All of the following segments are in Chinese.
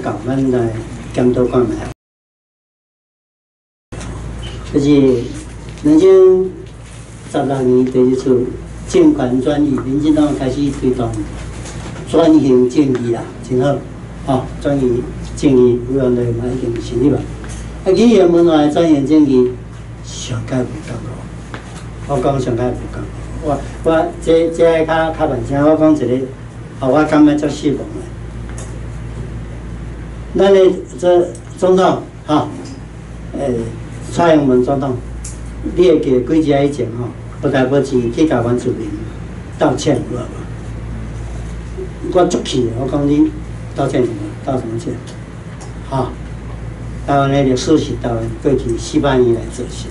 教，咱来检讨看卖。就是人生16年第一次政权转移，民进党开始推动转型正义啦，真好，转移正义，有人来嘛已经成立啦。议员门外转型正义，上届无够咯。我讲上届无够，我这较慢声，我讲一个，我感觉足失望的。咱的这总统，蔡英文总统，你会记几日以前不但不去甲原住民道歉，有无？我足气的，我讲你道歉什么？道什么歉？台湾的历史是台湾过去400年来做事，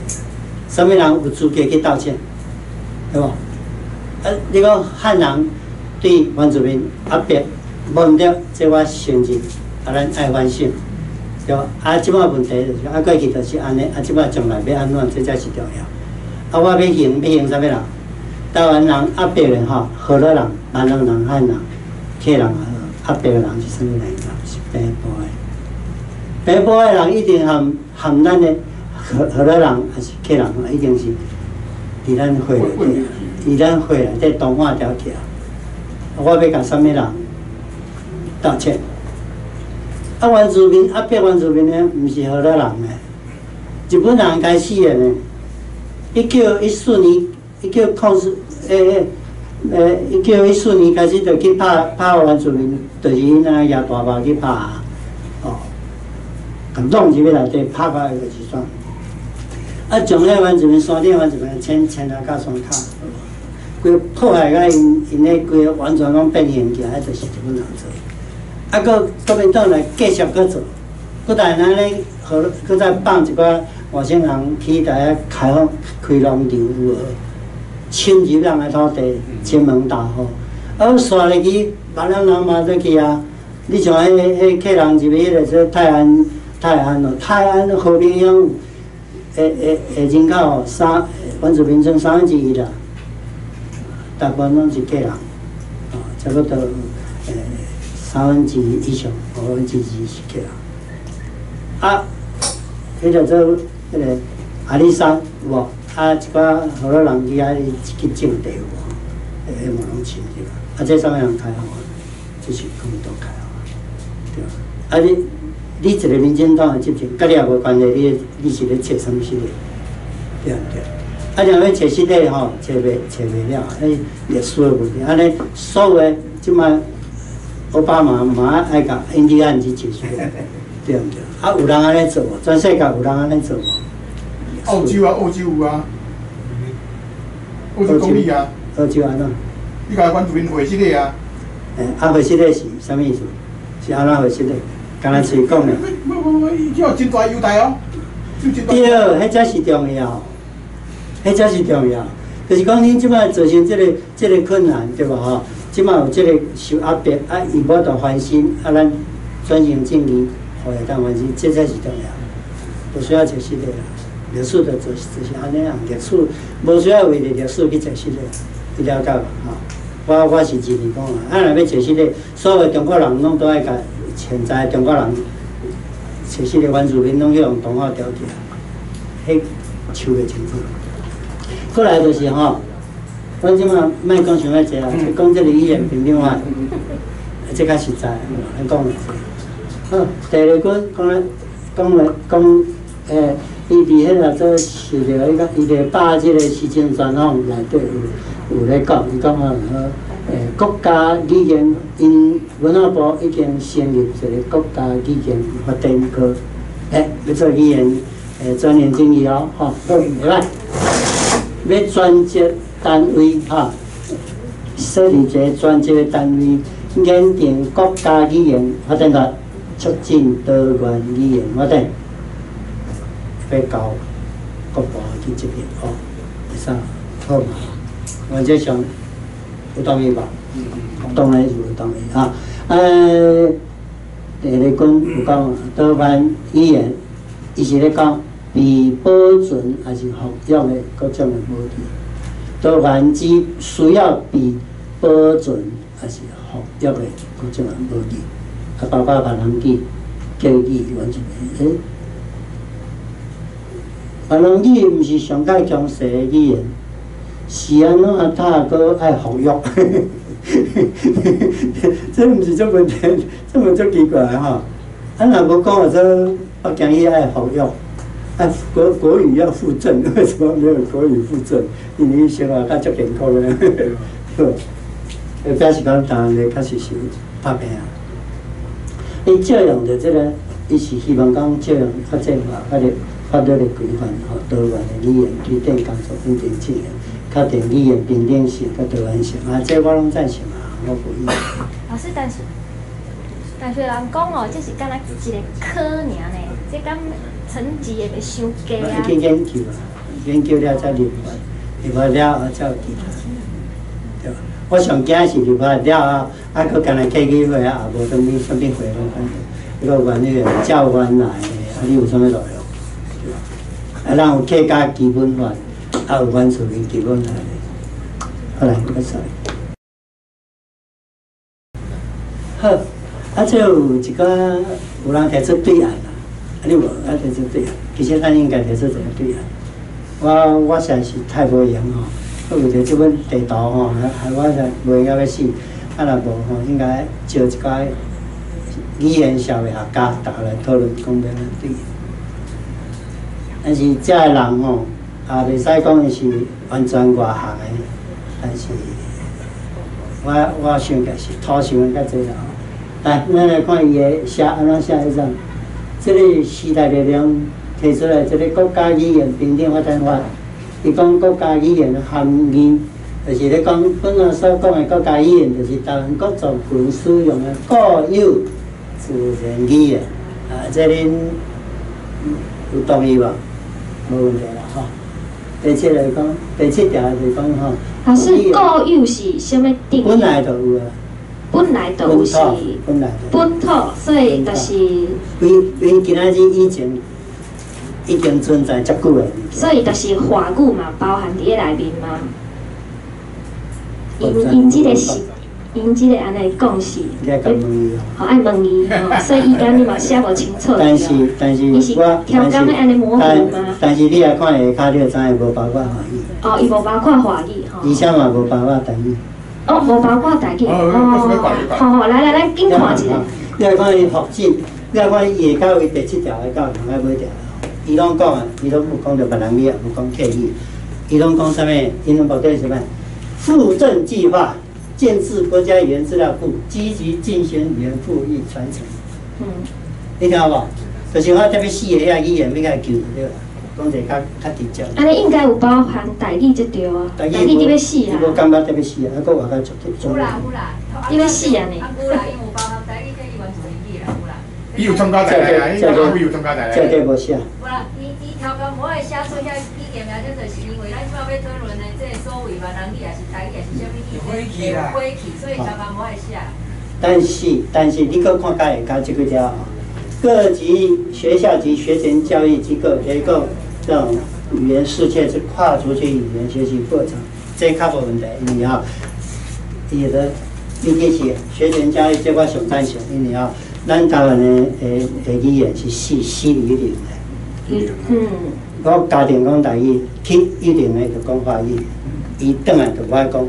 什么人有资格去道歉？对无？你讲汉人对原住民压迫，无毋对，这我承认，咱爱反省，对无？即摆问题就是，过去就是安尼，即摆将来要安怎，这才是重要。我要行啥物人？台湾人压迫的荷兰人、南洋人、汉人、客人压迫的人是啥物人？是北部的。北部的人一定含咱的荷兰人还是客人一定是伫咱会内底，伫咱会内底同化条条。我要甲啥物人道歉？原住民压迫原住民的，毋是荷兰人的，日本人开始的呢。1914年，1914年开始就去拍原住民，就是那亚大炮去拍。弄入去内底拍到就是算，将迄原住民山顶原住民迁来到山骹，规破坏甲因咧规完全拢变形起来，就是日本人做。国民党来继续搁做，搁在咱咧搁再放一寡外省人去台开农场有无？侵入人的土地，亲门大户，刷入去，别人嘛再去啊。你像迄客人入去迄个说泰安和平乡人口原住民剩1/3啦，大部分拢是客人，差不多1/3以上，2/3是客人。迄个做迄个阿里山有无？一寡荷兰人去去种地有无？迄嘛拢亲去啦。这啥物人开发？这是国民党开发，对。你一个民进党的执政，甲你也无关系，你是咧找什么实力？对毋对？若要找实力找袂了，历史的问题。安尼所有的即摆奥巴马嘛爱甲印第安去找实力，对毋对？有人安尼做无？全世界有人安尼做无？澳洲有啊，澳洲公理啊。澳洲安怎？你甲原住民会实力啊？会实力是啥物意思？是安怎会实力？刚才嘴讲的，伊有真大优待哦。对，迄才是重要，迄才是重要。就是讲，恁即摆造成这个困难，对吧？即摆有这个受压迫，伊无得翻身，咱转型正义，互会当翻身，这才是重要。不需要找实力啦，历史就是安尼样，历史无需要为了历史去找实力，你了解无？我是认为讲若要找实力，所有中国人拢都爱甲。现在中国人找实力原住民拢去用同化条条，迄抽袂清楚。过来就是咱即马莫讲伤遐济啦，讲这个语言平等化，这较实在，咱讲。好，第二句讲伊伫迄个做受着伊伫8即个时政专访内底有咧讲，伊讲国家语言因文化部已经成立一个国家语言发展科，要做语言专研正义哦，好，袂歹。要专责单位设立一个专责的单位，研定国家语言发展法，促进多元语言发展，要交国部去执行第三，好嘛？原则上。有同意吧？当然是有同意第二句有讲多元语言，伊是咧讲被保存还是服用的各种的问题。多元之需要被保存还是服用的各种的问题，包括闽南语、叫语完全诶。别人语毋是上界强势的语言，是安怎他搁爱服药？这毋是这问题，这么足奇怪吼。啊，若无讲话说北京语爱服药，啊国语要附正，为什么没有国语附正？因为生活较足健康咧，表示讲当然咧，确实是拍拼啊。伊照样的这个，伊是希望讲照样发展法律的规范吼，多元的语言推动工作稳定性，确定语言平等性、甲多元性啊，这我拢赞成啊，我无意。老师，但是人讲哦，这是敢若一个科尔呢，这敢成绩会袂伤低啊？去研究啊，研究了才立法，立法了后才有其他，对吧？我上惊是立法了后，啊，佮干那开议会啊，也无啥物会拢反正，迄个原那个教官来，啊，你有啥物路用？对吧？啊，咱有客家基本法，啊，有原住民基本法的，好来，不使。好，啊，这有一个有人提出对案啦，啊，你无啊提出对案，其实咱应该提出一个对案。我实在是太无闲吼，我有着即本地图吼，害我才无闲要死。啊，若无吼，应该招一个语言社会学家，大家来讨论讲要安对。但是遮个人吼，也袂使讲伊是完全外行的，但是我想个是土想的较济啦。来，咱来看伊个写安怎写迄张。这个时代力量提出来，这个国家语言平等发展法，伊讲国家语言的含义，就是咧讲本来所讲的国家语言，就是台湾各族群使用的固有自然语言。啊，这恁有同意无？无问题啦，吼。第七来讲，第七条就是讲吼。老师，固有是啥物定义？本来就有啊。本来就有是本土，所以就是因今仔日以前已经存在足久的。所以就是华语嘛，包含伫咧内面嘛。因即个是，因即个安尼讲是，好爱问伊吼，所以伊敢你嘛写无清楚。但是我调讲安尼模糊吗？但是你来看下骹，你就知影无包括华语。哦，伊无包括华语吼。而且嘛无包括台语。哦，无包括台语。好，来，咱紧看一下。你来看伊福建，你来看伊下到伊第7条来到上海尾条，伊拢讲啊，伊拢无讲着别人语，也无讲客语，伊拢讲啥物？因目的是啥物？复振计划，建制国家语言资料库，积极进行语言复育传承。你听有无？就是我特别死的遐语言要甲伊救对啦。讲者较直接。安尼应该有包含台语才对啊，台语你要死啊！我感觉特别死啊，还佫话较足足。有啦，你要死啊你！有啦，因为有包含台语跟语文主义啦，有啦。伊有参加台来啊，伊阿有参加台来。这无写。无啦，伊调讲无会写出遐语言名，这就是因为咱即摆要讨论的这所谓闽南语也是台语也是啥物语，有火气，所以调讲无会写。但是你搁看下加这几条啊，各级学校及学前教育机构提供这种语言世界是跨族群语言学习过程，这较无问题，因为吼，伊个毕竟是学前教育，这我上赞成，因为吼，咱台湾的语言是死于零的。我家庭讲台语，去一定的就讲华语，伊转来就无爱讲，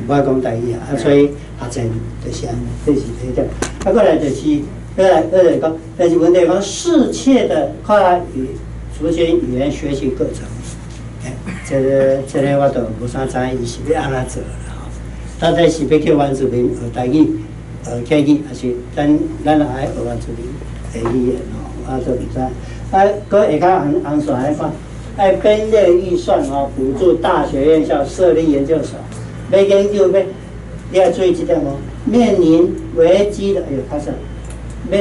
无爱讲台语啊，所以学前就是安尼，这是第一点。啊，过来就是，再来讲，但是问题讲适切的跨族群语言学习课程，这个我都无啥知，伊是要安怎做啦吼。到底是要去原住民学台语、学客语，还是咱也爱学原住民的语言吼？都唔知。搁下骹红线来看，爱编列预算吼，补助大学院校设立研究所，要研究要，你要注意这点哦。面临危机的，开始要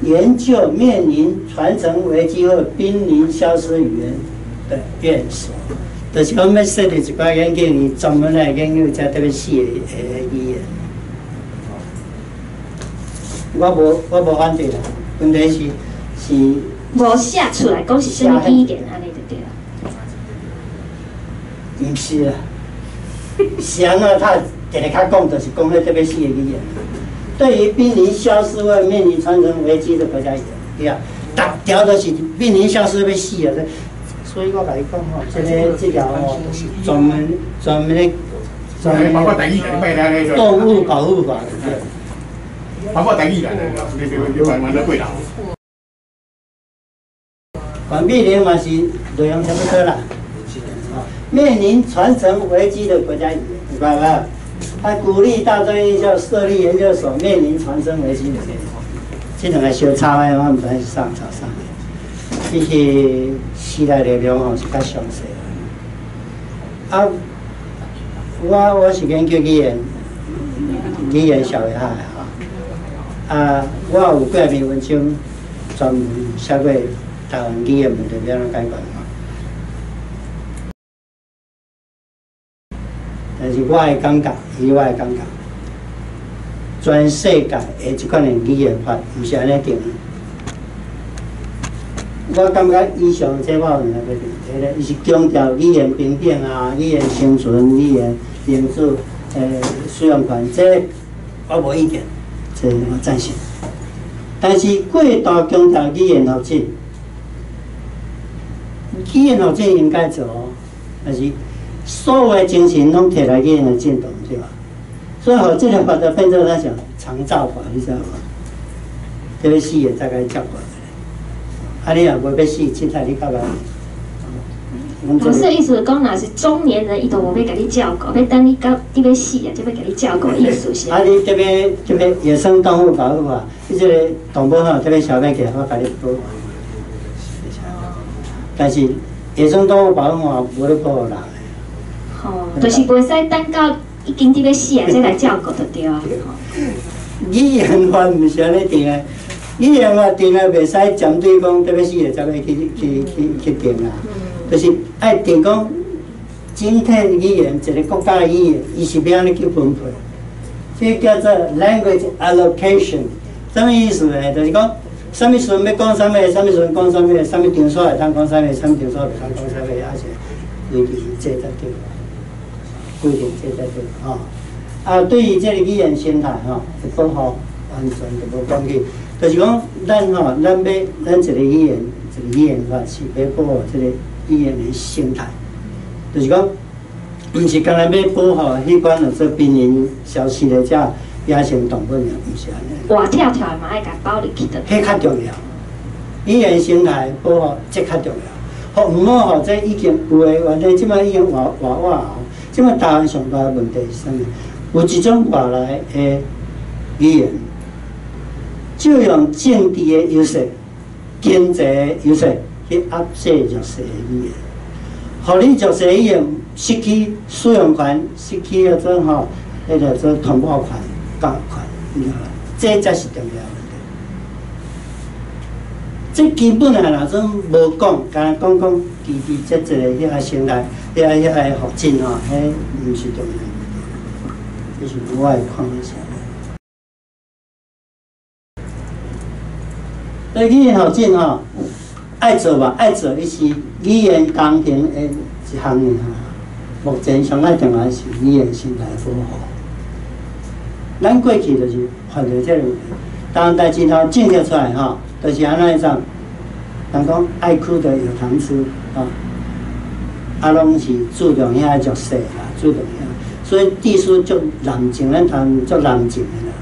研究面临传承危机或濒临消失语言的院所，就是讲要设立一块研究院，专门来研究这特别细的语言。我无反对啦，问题是无写出来，讲是什么语言安尼就对了。毋是啊，是安怎他直直较讲，就是讲迄特别细的语言。对于濒临消失或面临传承危机的国家语言，逐条都是濒临消失要死啊！所以我甲你讲吼，这条吼就是专门包括台语的，你卖那个动物保护法，包括台语的，你玩得贵啦。管碧玲嘛是内容差不多啦。面临传承危机的国家语言，明白吗？他鼓励大专院校设立研究所，面临传承危机的。这两个小差的，我们本来是上。这是时代力量吼是较详细。啊，我是研究语言小危害哈。啊，我有几篇文章专门写过台湾语言问题要怎解决嘛。但是我的感觉，全世界的这款的语言法，毋是安尼定。我感觉以上这我有两个问题伊是强调语言平等啊、语言生存、语言民主、使用权，这我无意见，这我赞成。但是过度强调语言学进，语言学进应该做，但是所有的精神拢摕来语言的进度，对吧？所以，这个法就变成咱讲长照法，你知道吗？这个死也大概照顾。啊，你若无要死，凊彩你到来。老师的意思是讲，若是中年人，伊都无要甲你照顾，要等你到你要死啊，才要甲你照顾的意思是。啊，你这边野生动物保护法，你这个动物吼，这边小白给我甲你保护。但是野生动物保护法无咧保护人。吼，就是袂使等到已经伫要死啊，才来照顾就对啊。语言法毋是安尼定诶。语言法定啊，袂使针对讲特别是会才要去定啊，就是爱定讲整体语言一个国家的语言，伊是要安尼去分配，这叫做 language allocation。什么意思呢？就是讲，什么时阵要讲什么，什么时阵讲什么，什么场所会当讲什么，什么场所袂当讲什么，而且规定这才对，规定这才对吼。啊，对于这个语言生态吼，保护完全就无讲去。就是讲，咱一个语言法是要保护这个语言的生态。就是讲，毋是干那要保护迄款就做濒临消失的遮野生动物尔，毋是安尼。活跳跳的嘛，爱甲包入去的。迄较重要，语言生态保护这较重要。好，毋好吼，这已经有诶，原来即摆已经活吼。即摆台湾上大的问题是啥物？有一种外来的语言。就用政治的优势、经济的优势去压制弱势的语言，互你弱势的语言失去使用权，失去迄种吼，迄个做通报权、教育权，你知道吗？这才是重要的问题。这基本的若种无讲，干讲其这个遐个生态、遐个发展吼，迄毋是重要的，这是我的看法。所以语言学进吼，爱做吧，爱做，伊是语言工程的一项呢。目前上爱重要是语言生态保护。咱过去就是犯着这个问题，当代志头整合出来吼，就是安尼种，人讲爱吃的有糖吃啊，拢是注重遐弱势啦，注重遐，所以地书足人情，咱谈足人情的啦。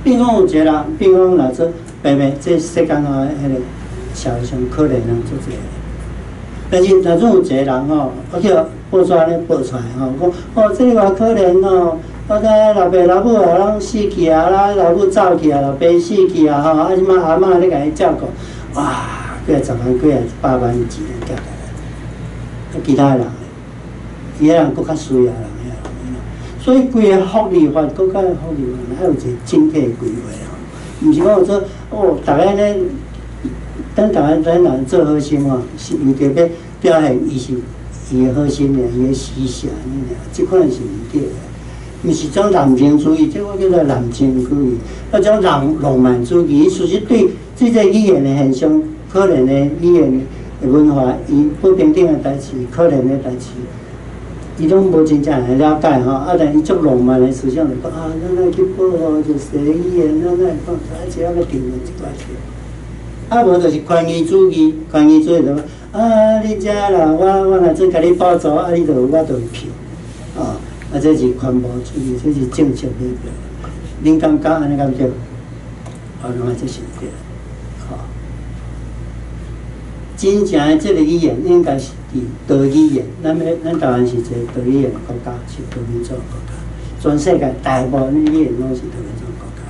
比如讲有一个人，比如讲若做。白白，这世间吼，迄个社会上可怜人做侪。但是，若种有一个人吼，而且报纸咧报出来吼，讲哦，这个偌可怜哦，我甲老爸老母啊，拢死去啊，老母走去啊，老爸死去啊，吼，啊，即摆阿嬷咧甲伊照顾，哇，几啊10万、几啊100万钱夹起来，其他人，伊迄人搁较需要人遐，所以规个福利法，搁较福利法，还有一个整体的规划哦。毋是讲有说哦，逐个咧，咱人做好心哦，是为着要表现伊的好心尔，伊的思想安尼尔，即款是毋对的。毋是种男性主义，即我叫做男性主义，那种浪漫主义，其实对这个语言的现象，可能的语言的文化，伊不平等的代志，可能的代志，伊拢无真正会了解吼，啊，但伊足浪漫的思想就讲啊，咱来去保护就西医的，咱来讲，只要个定论一块钱。啊，无就是权宜主义，权宜主义就讲啊，你遮啦，我若真甲你补助，啊，你就有我就有票，啊，这是环保主义，这是政策目标。恁感觉安尼敢对？啊，拢这是对，吼。真正的这个语言应该是伫道语言，咱台湾是一个道语言国家，是道民族国家。全世界大部分语言拢是道民族国家，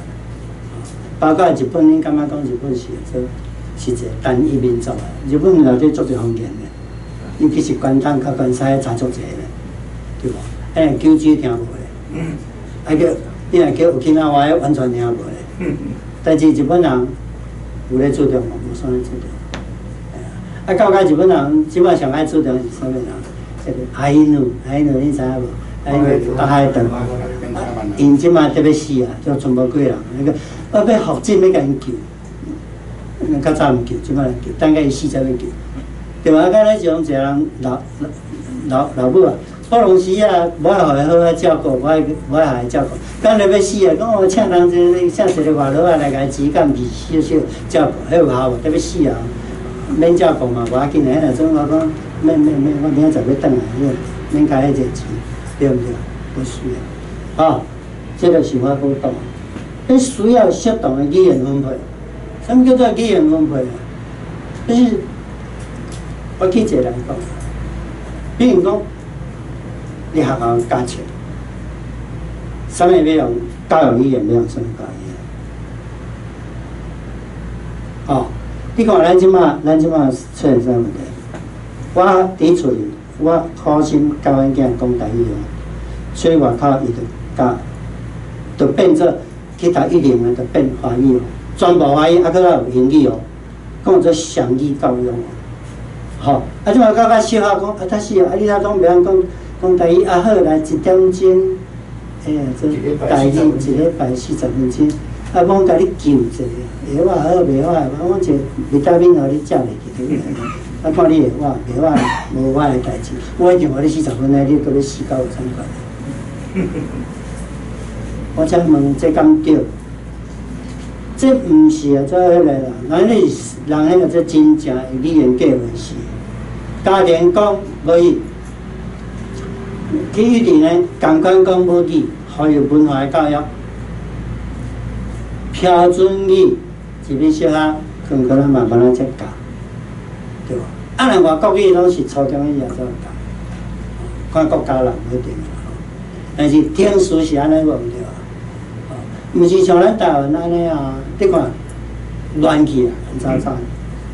包括日本，恁感觉讲日本是一个单一民族啊？日本内底足侪方言的，尤其是关东甲关西差足侪的，对无？九州听无咧，叫你若叫沖縄话，完全听无咧。但是日本人有咧注重无？无啥咧注重。啊，到日本人即摆上爱注重是啥物人？这个阿伊努，你知影无？阿伊努北海道，因即摆特别死啊，就全部几个人，要复诊要甲因救，较早毋救，即摆救，等甲伊死才要救，对吧？啊，甲咱种一个人老母啊，保隆时啊，无爱互伊好好照顾，无爱互伊照顾，等你要死啊，讲我请人请一个外劳啊来甲伊指干皮小照顾，迄有效无？特别死啊！免照顾嘛，无要紧诶。迄种我讲，免，我明仔载要转来，免开迄个钱，对毋对？不需要。啊，这个是我讲懂。你需要适当的语言分配。什么叫做语言分配啊？就是我举一个来讲，比如讲，你学校加钱，什么要用教育语言，要用什么教育语言？哦。你看，咱即马出现啥问题？我伫厝里，我好心教阮囝讲台语哦，所以外口伊就变做去读一年的，就变华语哦，全部华语，啊，搁有英语哦，讲做双语教育哦。吼，啊，即马到小学讲，啊，他是啊，你若讲袂晓讲台语，啊好来1点钟，这台语一礼拜40分钟。啊，我甲你救一下，会话好袂话，我一个维他命互你食袂去，对不对？啊，看你会话袂话，无我的代志。我已经互你40分钟，你搁要死到有啥款？我才问这敢对？这毋是啊，做迄个啦，人迄个这真正语言教育是，家庭讲无伊，去一定呢，共款讲母语，互有文化的教育。标准语一边小学，可能嘛帮咱再教，对无？啊，若外国语拢是初中以后才教，看国家人不一定啦。但是听书是安尼无毋对啊，毋是像咱台湾安尼啊，你看乱去啊，乱糟糟。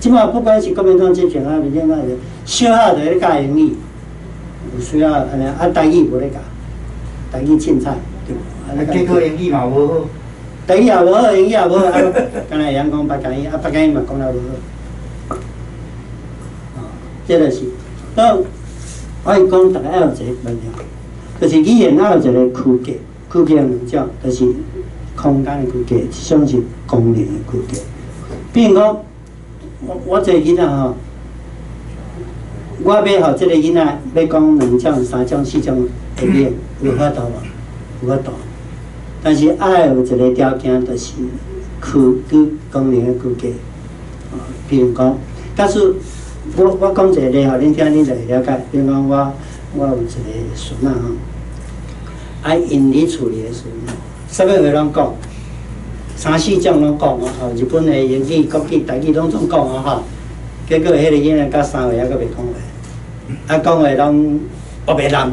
即摆不管是国民党执政啊，民进党是小学就咧教英语，有需要安尼啊，台语无咧教，台语凊彩，对无？结果英语嘛无好。台语也无好，英语也无好，啊，敢若会晓讲北京语，啊，北京语嘛讲了无好。这就是，我是讲大家要有一个问题，就是语言要有一个区隔，区隔有两种，就是空间的区隔，一种是功能的区隔。比如讲，我这个囡仔吼，我要互这个囡仔要讲2种、3种、4种的语言，有法度无？有法度。但是爱有一个条件，就是功能的区隔。比如讲，假使我讲一个例，互恁听，恁就会了解。比如讲，我有一个孙仔吼，爱因伫厝里的孙仔，啥物话拢讲，3、4种拢讲啊！吼，日本的英语、国语、台语拢总讲啊！吼，结果迄个囡仔到3岁还阁袂讲话，啊，讲话拢黑白人。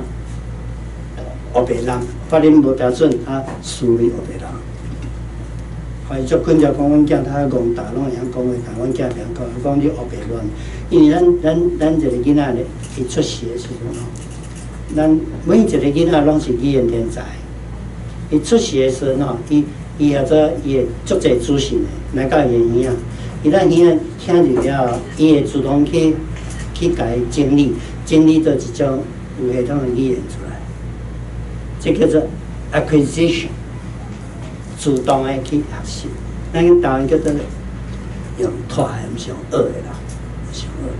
黑白人，法令无标准，啊，思维黑白人。还足紧就讲阮囝他戆大，拢会晓讲话，但阮囝袂晓讲，讲你黑白乱。因为咱一个囡仔咧，伊出世的时阵吼，咱每一个囡仔拢是语言天才。伊出世的时阵吼，伊或者伊会足侪资讯的，来到伊的耳啊，伊咱耳仔听入了后，伊会主动去甲伊整理做一种有系统的语言出来。这叫做 acquisition， 主动的去学习。咱台湾叫做用拖的，毋是用学的啦，是用学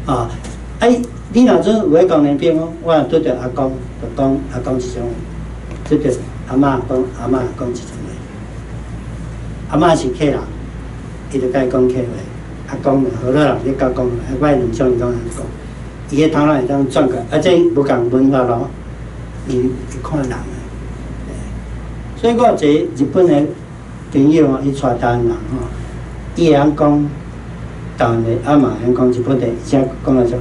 的。啊，你若阵有咧讲年兵哦，我拄着阿公，就讲阿公一种，拄着阿嬷讲一种话。阿嬷是客人，伊就甲伊讲客话。阿公好多人咧甲讲，我两种伊讲安讲，伊个头脑会当转过，这无共文化咯，伊看人。所以我有一个日本的朋友哦，伊带台湾人吼，伊会晓讲台湾的，嘛会晓讲日本的，而且讲得足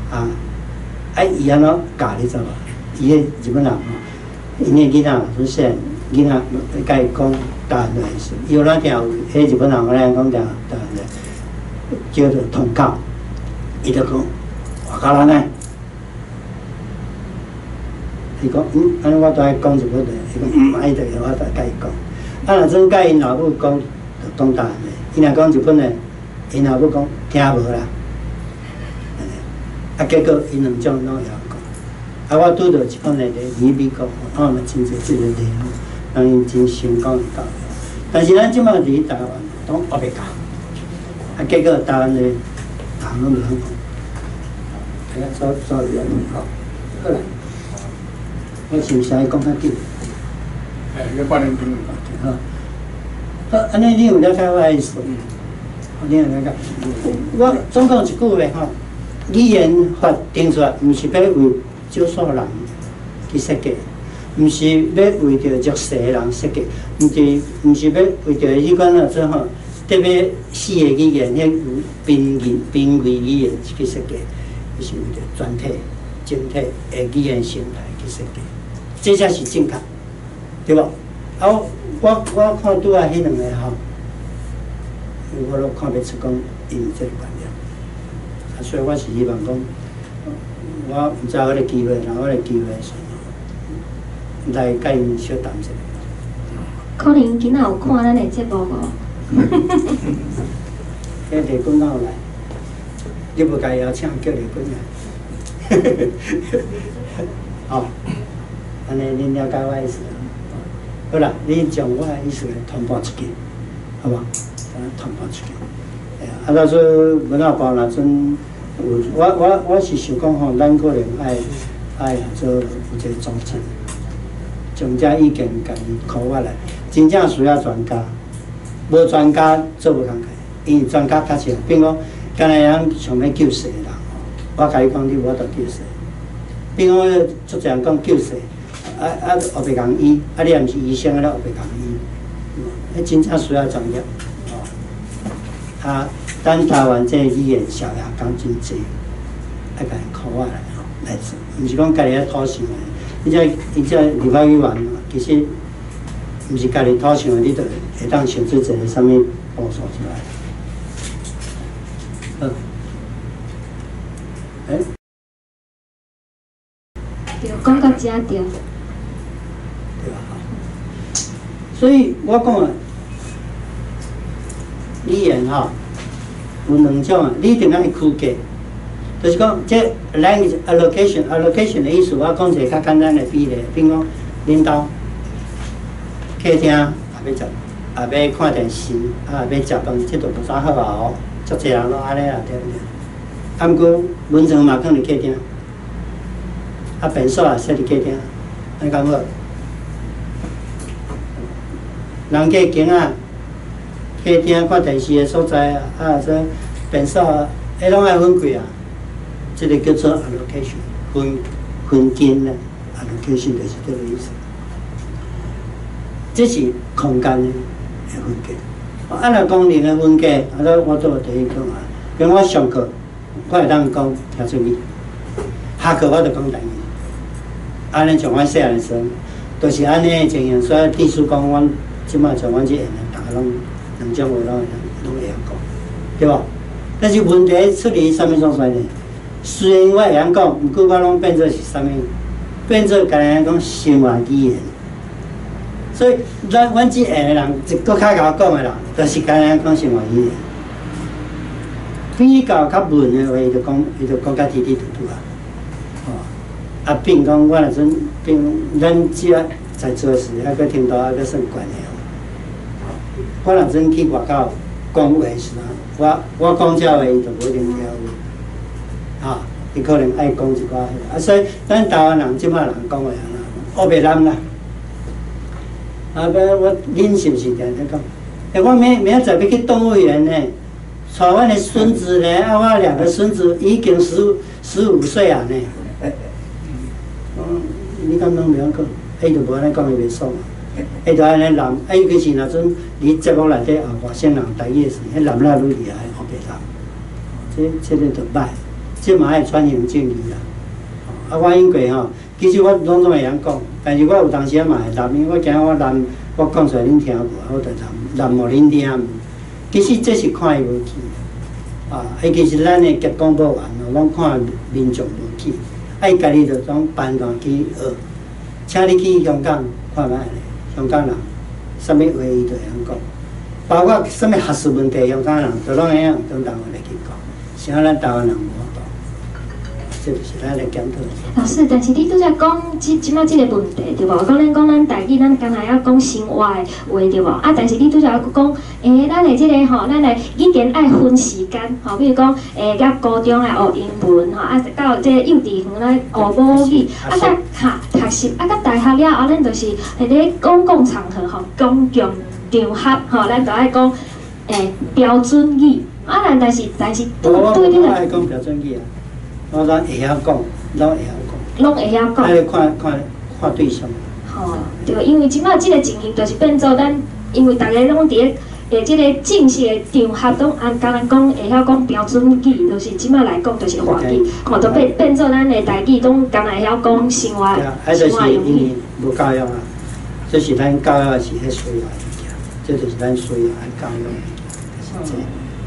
好伊安怎教你知无？伊个日本人吼，因个囡仔出现，囡仔甲伊讲台湾的意思，伊有咱听有，迄日本人有咱讲台湾的，叫做通教，伊就讲外国人呢。伊讲安尼我都爱讲日本的，伊讲伊就我就甲伊讲。若阵甲因老母讲，就讲台湾的；伊若讲日本的，因老母讲听无啦。结果因两种拢会晓讲。我拄到一本内底去美国，嘛真侪即个内容，让因真成功到。但是咱即摆伫台湾拢学袂教，结果台湾的人拢袂晓讲。所以好，好啦。我是毋是爱讲较紧？个半年兵。好，安尼你有了解我的意思？你有了解？我总共一句话吼，语言法定出来，毋是要为少数人去设计，毋是要为着弱势的人设计，毋是要为着迄款啊做吼，特别死的语言，迄濒危语言去设计，伊是为着全体、整体的语言生态去设计。这才是正确，对无？我看拄啊迄两个吼，我都看袂出讲因有这个观念，所以我是希望讲，我毋知我个机会，若我个机会来甲因小谈一下。可能今仔有看咱的节目无？迄李军哪有来？你无甲伊邀请，叫李军来。好。安尼恁了解我的意思，好啦，你将我的意思来传播出去，好无？传播出去。到时文化部若阵有，我是想讲吼，咱可能爱做有一个组织，将这意见家己考下来，真正需要专家，无专家做无工课，因为专家较少，比如讲，敢若人想要救世的人吼，我甲你讲，你无法度救世。比如讲，足侪人讲救世。学袂共医，你也毋是医生，你学袂共医，迄真正需要专业。咱台湾这语言小牙讲真济，爱甲伊考下来吼，来做，毋是讲家己咧土想的。你这立法委员其实毋是家己土想的，你就会当想出一个啥物步数出来。对，讲到遮对。对吧？所以我讲啊，语言吼有两种啊，你一定要去区隔。就是讲，这 language allocation 的意思，我讲一个较简单的比例，比如讲，恁兜客厅也要食，也要看电视，也要食饭，这都无啥好啊哦。足侪人拢安尼啦，对不对？啊，毋过文章嘛放伫客厅，便所也设伫客厅，安敢好？人家间啊，客厅看电视的所在说便所啊，迄拢爱分开啊。这个叫做 allocation， 分间的 allocation 就是这个意思。这是空间的分隔。若讲人的分隔，我都有第一讲啊。比如我上课，我会当讲听出语；下课我就讲台语。安尼像阮细汉时，都是安尼的情形。所以地书讲，阮即摆像阮这样的，大家拢两种话拢会晓讲，对吧？但是问题出伫啥物所在呢？虽然我会晓讲，毋过我拢变做是啥物？变做甲人讲生活语言。所以阮即下的人，一个较甲我讲的人，就是甲人讲生活语言。比较文的话，伊就讲较滴滴嘟嘟啊。啊，并讲我若阵咱只在做事，还佫听到还佫算悬的哦。我若阵去外口讲话时啊，我讲这话伊就无一定了解。啊，伊可能爱讲一寡啊，所以咱台湾人即摆人讲话安那，乌白人啦。啊，我恁是毋是定在讲？我明仔载要去动物园呢，带阮的孙子呢，啊，我2个孙子已经15岁啊呢。你敢拢袂晓讲？伊就无安尼讲，伊袂爽啊。伊就安尼男，尤其是若阵伫节目内底外省人台语时，迄男仔愈厉害，乌白人。这个就歹，这嘛爱传承正义啦。啊，我因过吼，其实我拢总会晓讲，但是我有当时啊嘛会男，因为我惊我男，我讲出来恁听无，我就男无恁听。其实这是看伊无起，啊，其实咱的结讲不完哦，拢看民众无起，伊家己就总办段去学，请你去香港看卖咧，香港人啥物话伊就会晓讲，包括啥物学术问题，香港人就拢会晓用台湾来去讲，啥咱台湾人无讲，这就是咱来检讨。老师，但是你拄则讲即摆即个问题对无？讲咱台语，咱刚才要讲生活的话对无？啊，但是你拄则讲，咱的即个吼，咱的语言爱分时间，吼，比如讲，甲高中来学英文，吼，啊，到即个幼稚园来学母语，啊，甲读习，啊，甲大学了后，咱就是咧公共场合吼，公共场合吼，咱就爱讲标准语，啊，但是对你我爱讲标准语啊，我拢会晓讲，拢会晓讲。拢会晓讲。爱看对象。吼，对，因为即摆即个情形就是变做咱，因为大家拢伫咧即个正式的场合，拢甲咱讲会晓讲标准语，就是即摆来讲就是华语，吼，就变做咱的台语，拢敢若会晓讲生活用语。无教育啊，这是咱教育是迄需要的物件，这就是咱需要爱教育的物件，就是这，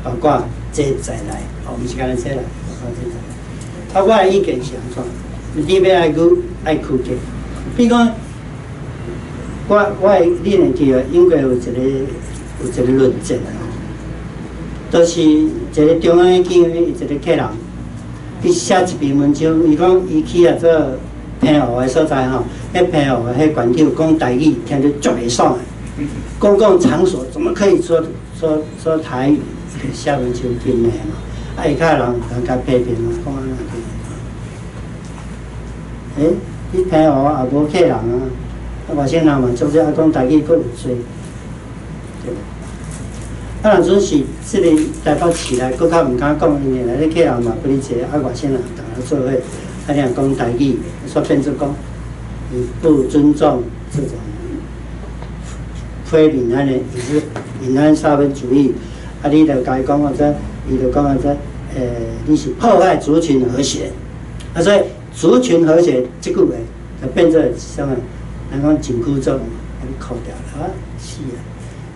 包括这再来，哦，毋是干那这啦，包括这再来。啊，我的意见是安怎？你要爱开价，比如讲，你会记得英国有一个论证啊，就是一个中央的机关，一个客人，伊写一篇文章，伊讲伊去啊做澎湖的所在吼，迄澎湖的迄管口讲台语，听着足袂爽的。公共场所怎么可以说台语？写文章评的嘛，啊，下骹人甲批评嘛，讲安那个。你澎湖也无客人啊，外省人嘛，做这啊讲台语佫有做，对。啊，若阵是即个台北市内，佫较毋敢讲，因为内底客人嘛不哩济，啊外省人同他做伙，啊俩讲台语，煞变做讲，不尊重这种非闽南人，也是闽南沙文主义，啊你就甲伊讲啊，伊就讲啊，你是破坏族群和谐，啊所以族群和谐这句话就变做什么？人讲真苦种，给你扣掉了啊，是啊。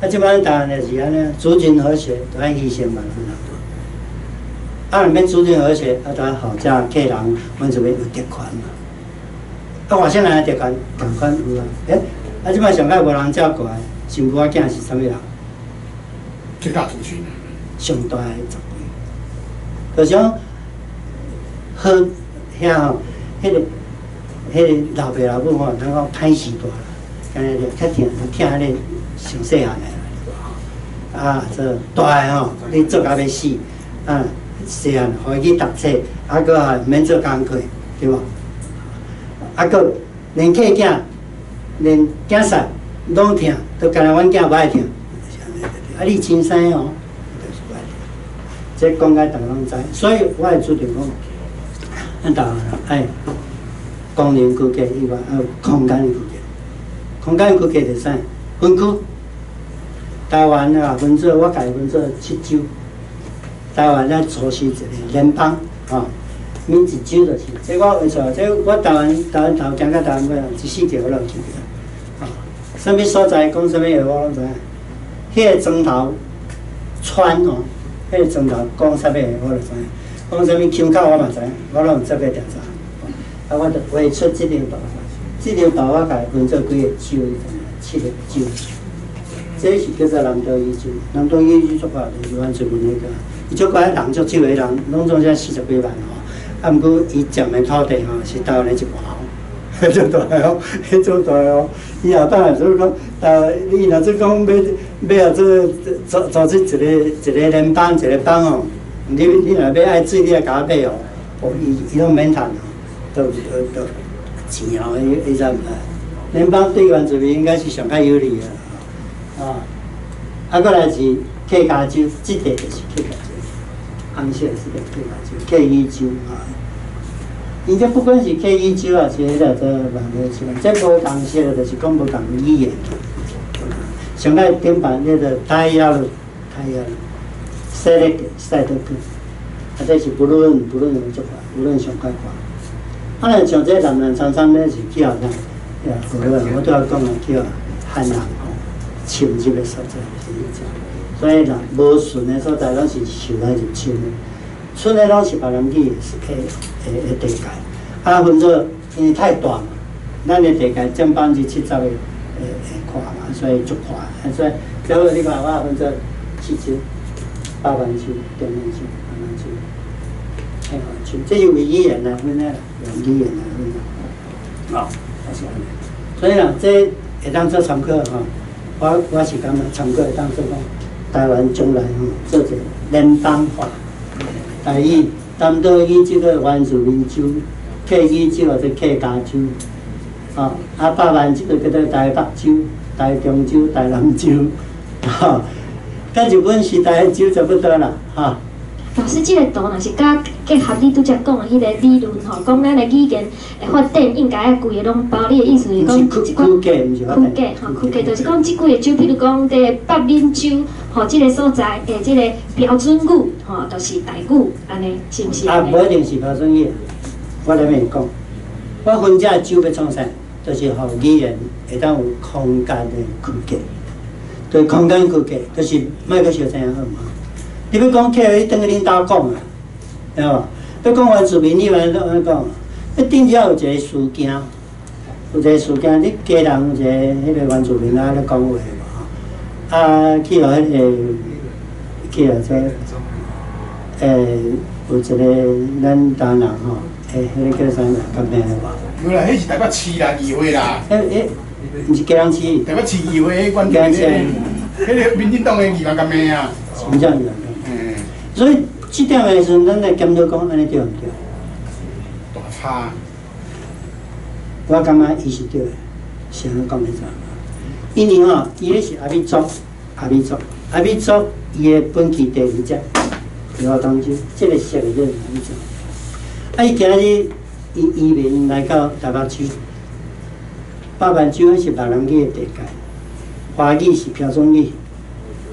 啊，即摆台湾就是安尼，族群和谐，都爱牺牲万分人多。啊，若免族群和谐，啊，咱好这客人，阮就要有特权嘛。啊，外省人的特权，同款有啊。啊，即摆上届无人照过来，新妇仔囝是啥物人？最大族群。上大的十几，就像好遐吼，迄个老爸老母吼，通讲歹时大啦，干那着较疼迄个上细汉的啊，这大个吼，你做甲要死啊，细汉互伊去读册，啊个还免做工课，对无？啊个连客囝、连囝婿拢疼，都干那阮囝无爱疼，啊你亲生哦。这讲解大家拢知，所以我会主张讲，咱台湾人爱公民区隔以外，还有空间区隔。空间区隔就是啥？分区。台湾啊，分做我家分做7州。台湾咱组是一个联邦，每一州就是。这我为错，这我台湾头行到台湾尾，一4条我拢记得。什么所在讲什么话我拢知。迄个庄头川哦。迄个庄头讲啥物我就知，讲啥物腔口我嘛知，我拢有这个调查。啊，我就画出这张图，这张图我甲分做几个州，7个州。这是叫做南投语州，南投语州足大，就是阮最近那个，伊足大人足少个人，拢总才40几万吼。啊，毋过伊占的土地吼是台湾的一半吼，足大个哦，迄足大个哦。以后当然就是讲，你若做讲要组织一个联邦一个邦哦，你若要爱水，你要甲我买哦，哦，伊拢免趁哦，都钱哦，伊才联邦对原住民应该是上较有利的啊。啊，过来是客家州，这地就是客家州，红色是个客家州，客语州啊。伊这不管是客语州啊，是迄个这网络州，这无共色的，就是讲无共语言。上个顶版那个台语，赛德克，啊，这是不论用做法，不论上快法。啊，像这南南常常咧是叫啥？我都要讲啊，叫汉人吼，侵入的所在是伊种。所以啦，无顺的所在拢是受来入侵的，剩的拢是别人去的地界。啊，分做因为太大嘛，咱的地界占70%的宽嘛，所以足宽。所以，比如你看我分做7州、8万州、中南州、南南州、海华州，这是为语言来分的，用语言来分的。哦，是安尼。所以啦，这会当做参考吼。我是感觉参考会当做讲，台湾将来吼做一个联邦化，台语担当以这个原住民州、客语州或者客家州，啊8万州就叫做台北州、台中州、台南州，哈，甲日本时代的州差不多啦，哈。老师，这个图若是甲结合你拄则讲的迄个理论吼，讲咱的语言的发展应该要规个拢包。你的意思是讲，区隔，区隔就是讲即几个州，譬如讲这北闽州，吼，即个所在的即个标准语，吼，就是台语，安尼是毋是？啊，无一定是标准语，我来面讲，我分这州要创啥？就是互语言会当有空间的区隔，对空间区隔，就是莫阁小声好嘛。你要讲客语，你等于恁兜讲啊，对无？要讲原住民，你嘛怎样讲？你顶遮有一个事件，你家人有一个迄个原住民啊咧讲话嘛，啊去互迄个，去互这，有一个咱台人吼，迄个叫啥名？咁名的话。有啦，迄是台北市啦，议会啦。毋是嘉义市。台北市议会关键迄个民进党的议员咁名啊。民进党议员。所以这点的时阵，咱来检讨讲安尼对毋对？大差。我感觉伊是对的，是安怎讲袂知？因为吼，伊咧是阿美族，伊的本期第2只，辽东州，这个属于叫阿美族。啊，伊今日伊移民来到台北州，8万州迄是别人语的地界，华语是标准语，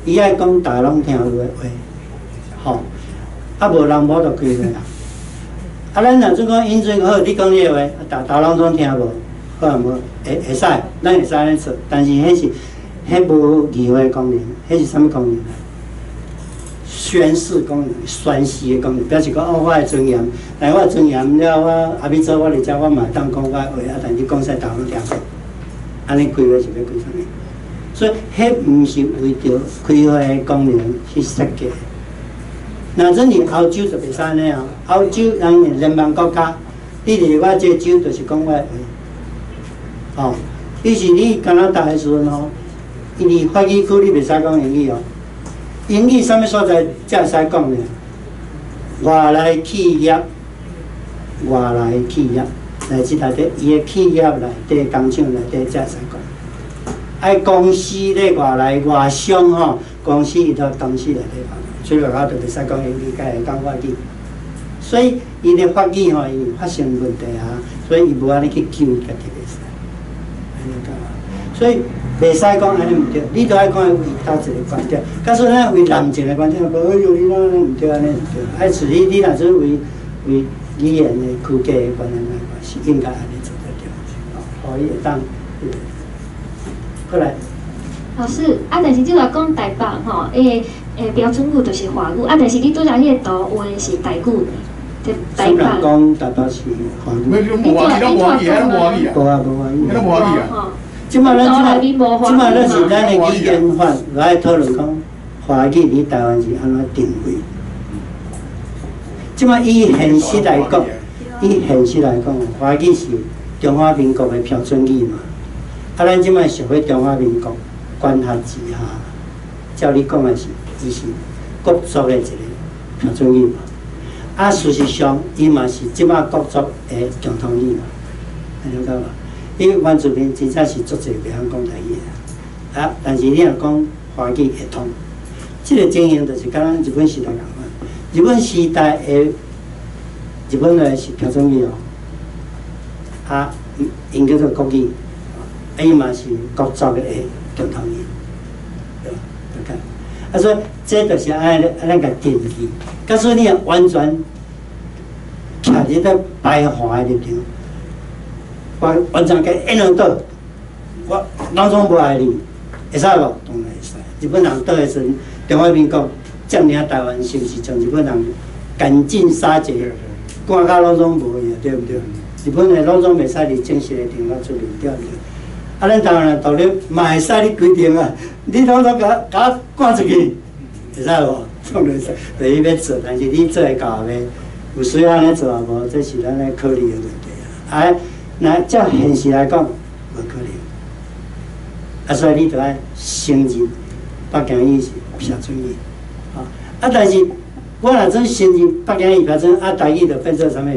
伊爱讲大家拢听有的话。吼，啊无人无就开会啦。啊，咱若准讲音准好，你讲你个话，大家拢总听无，好无？会使，咱会使安尼做，但是迄无议会功能，迄是啥物功能？宣誓功能、宣誓的功能，表示讲哦，我的尊严，但我的尊严了，我阿要做我伫遮，我嘛当讲我的话，啊，但是讲使大家拢听无，安尼开会是要开啥物？所以，迄毋是为着开会的功能去设计。那这你澳洲就袂使安尼啊！澳洲人联邦国家，你伫我这州就是讲我的话，哦，于是你加拿大的时阵吼，因为法语区你袂使讲英语哦，英语啥物所在才会使讲呢？外来企业来即内底，伊的企业内底、工厂内底才会使讲。爱公司咧外商吼，公司伊到公司内底讲。所以外口就袂使讲英语，甲会讲法语，所以伊的法语吼，伊发生问题啊，所以伊无安尼去救伊家己袂使，安尼讲啊。所以袂使讲安尼毋对，你著爱讲为头一个观点，假说咱为男性的观点，无哎呦，你安尼毋对，安尼毋对，爱是你若做为语言的区隔的观念来讲，是应该安尼做得到，哦，伊会当，过来。老师，啊，但是即个讲台北吼，标准语就是华语，啊，但是你拄则迄个图画的是台语呢，即台北。讲台北是华语。你无华语，无华语啊！无啊，无华语。迄无华语啊！即摆咱是咱的语言法来讨论讲华语伫台湾是安怎定位。即摆以现实来讲，华语是中华民国的标准语嘛。啊，咱即摆属于中华民国管辖之下，照你讲的是，伊是国族的一个标准语嘛。啊，事实上，伊嘛是即马国族的共同语嘛，了解无？因为原住民真正是足侪袂晓讲台语的，啊，但是你若讲华语会通，即个情形就是甲咱日本时代共款。日本时代的日本的是标准语哦，啊，因叫做国语，啊，伊嘛是国族的共同语，对吧？啊，所以这就是咱个定义。假使你完全徛伫咧排华的立场，完全甲一两倒，我拢总无爱你，会使无？当然会使。日本人倒的时阵，中华民国占领台湾，是毋是将日本人赶尽杀绝，赶到拢总无去，对不对？日本的拢总袂使伫正式的场合出面，对不对？啊，咱台湾人道理嘛会使你规定啊，你拢总甲赶出去，会使无？当然使，就是要做，但是你做会到未？有需要安尼做啊无？这是咱咧考虑的问题啊。啊，那照现实来讲，无可能。啊，所以你着爱承认北京语是标准语，啊，但是我若真承认北京语标准，啊，台语就变做啥物？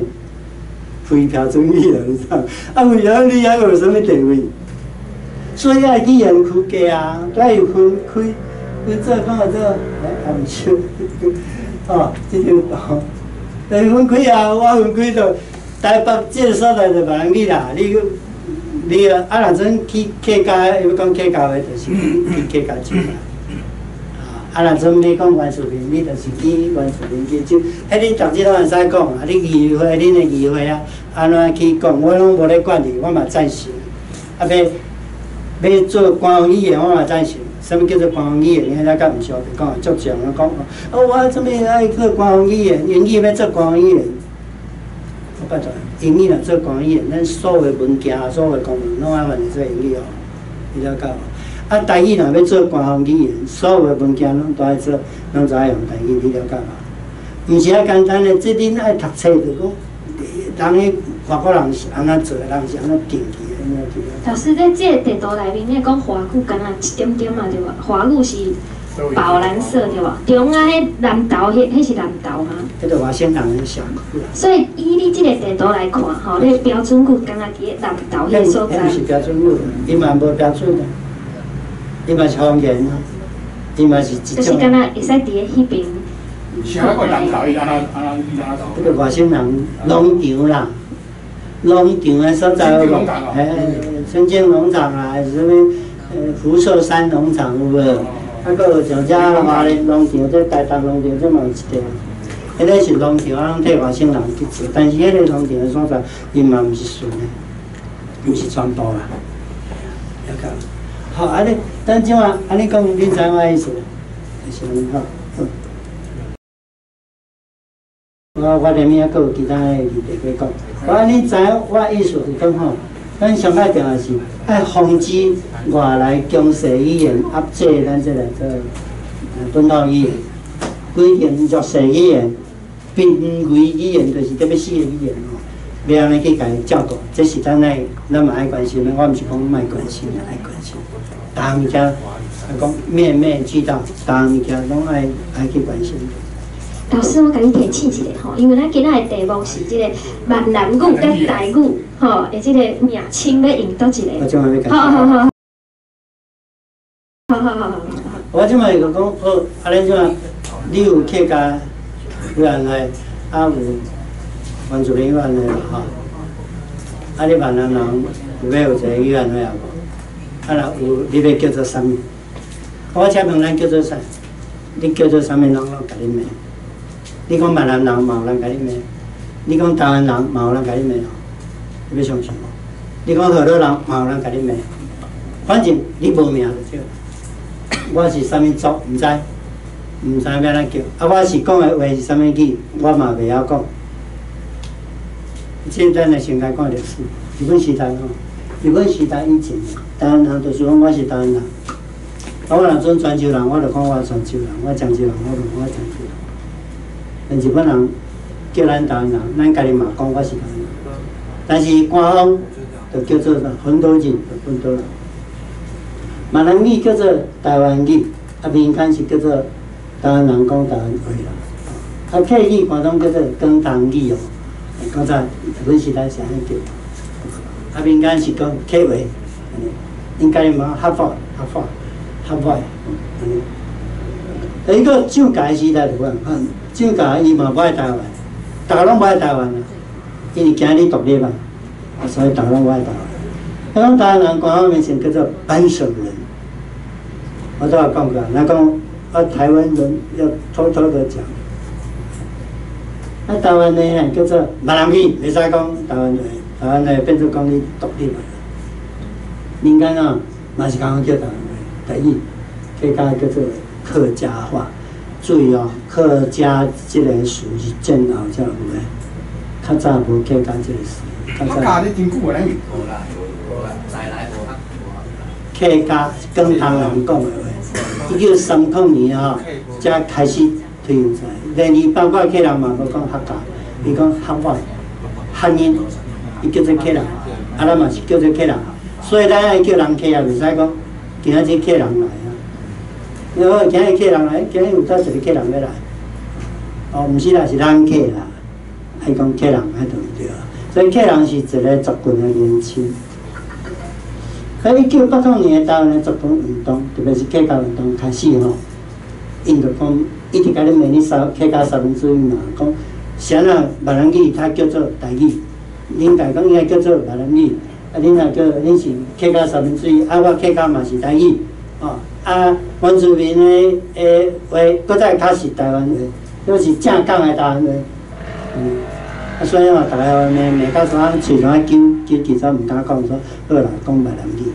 非标准语了，你知道？啊，为了你还有啥物地位？所以啊，语言区隔啊，都要分开。这讲这，还毋少，哦，这张图，就是分开啊，我分开着台北这个所在就别人语啦，你啊，若阵去客家，要讲客家话，就是去客家州啦。啊，若阵要讲原住民，你就是去原住民去州。你逐日拢会使讲啊，你议会，恁的议会啊，安怎去讲，我拢无咧管你，我嘛赞成。啊，要做官方语言，我嘛赞成。什么叫做官方语言？你遐甲毋晓得讲，足常啊讲我怎么爱做官方语言？英语要做官方语言，我捌做。英语若做官方语言，咱所有的文件、所有的功能，拢爱换做英语哦，你了解无？啊，台语若要做官方语言，所有的文件拢都爱做，拢都爱用台语，你了解无？毋是遐简单的，即恁爱读册就讲，人迄外国人是安怎做，人是安怎定义。老师在这个地图内面，你讲华语敢若一点点嘛，对吧？华语是宝蓝色，对吧？中啊，迄蓝豆，迄是蓝豆哈。迄个外省人的想法。所以以你这个地图来看，吼，你标准句敢若伫蓝豆迄个所在。迄毋是标准句，伊嘛无标准的，伊嘛是方言啊，伊嘛是一种。就是敢若会使伫咧迄边。像那个蓝豆，伊安那迄个外省人农场啦。农场的所在有，深圳农场啊，还是什么福寿山农场有无？啊，搁有像遮华联农场，这台东农场，这嘛有一个。迄个是农场，啊，拢替外省人去做，但是迄个农场的所在，伊嘛毋是纯的，毋是全部啦。了解。好，安尼，等即马安尼讲，恁知我意思？就是安尼好。我连面还佫有其他的议题可以讲。你知影我意思是讲吼，咱上摆定的是爱防止外来强势语言压制咱这个本土语言，规定弱势语言、濒危语言，就是特别死的语言吼，要安尼去甲伊照顾，这是咱嘛爱关心的。我毋是讲莫关心，爱关心。逐项物件，讲面面俱到，逐项物件拢爱去关心。老师，我甲你提醒一下吼，因为咱今仔的题目是即个闽南语甲台语吼，的即个名称要用倒一个。我即马要讲。好。我即马就讲好，啊，恁即马你有客家语言的，啊有原住民语言的吼，啊你闽南人有要有一个语言的啊无？啊若有，你要叫做啥物？我请问咱叫做啥？你叫做啥物？人拢甲你骂。你讲闽南人嘛有人甲你骂，你讲台湾人嘛有人甲你骂，你要相信无？你讲河洛人嘛有人甲你骂，反正你无名就对。我是啥物族毋知，毋知要安怎叫。啊，我是讲的话是啥物语，我嘛袂晓讲。即咱来先来看历史，日本时代吼，日本时代以前，台湾人就是讲我是台湾人，啊我若准泉州人，我就讲我是泉州人；我漳州人，我就讲我漳州人。但日本人叫咱台湾人，咱家己嘛讲我是台湾人，但是官方就叫做本土人，就本土人。闽南语叫做台湾语，啊民间是叫做台湾人讲台湾话啦。啊，客语广东叫做广东语哦，刚才阮时代是安尼叫。啊，民间是讲客话，应该嘛合法。伊个蒋介石时代就讲，蒋介石伊嘛不爱台湾，大家拢不爱台湾啊，因为惊你独立嘛，所以大家拢不爱台湾。讲台湾人官方名称叫做本省人，我都有讲过，那讲台湾人要偷偷的讲。台湾的呢叫做闽南语，袂使讲台湾的，台湾的变做讲你独立嘛。民间啊，嘛是讲叫台湾的台语，客家叫做客家话。注意哦，客家这个词是战后才有的，较早无客家这个词。客家你真久啊，咱客家是广东人讲的话，1930年吼才开始推行出来。连伊包括客人嘛，无讲客家，伊讲客话、汉音，伊叫做客人，咱嘛是叫做客人。所以咱爱叫人客也袂使讲，今仔日客人来啊。因为今日客人来，今日有得一个客人要来。哦，毋是啦，是咱客啦，爱讲客人爱对毋对啊？所以客人是一个族群的年轻。1980年的台湾的族群运动，特别是客家运动开始吼，因就讲一直甲你骂你客家三分之一嘛，讲啥人闽南语它叫做台语，恁家讲应该叫做闽南语，啊恁若叫恁是客家三分之一，啊我客家嘛是台语，哦啊原住民的话，搁再较是台湾话，都是正港的台湾话，啊所以嘛，大家骂到啥嘴上揪，其实毋敢讲说，好啦，讲闽南语。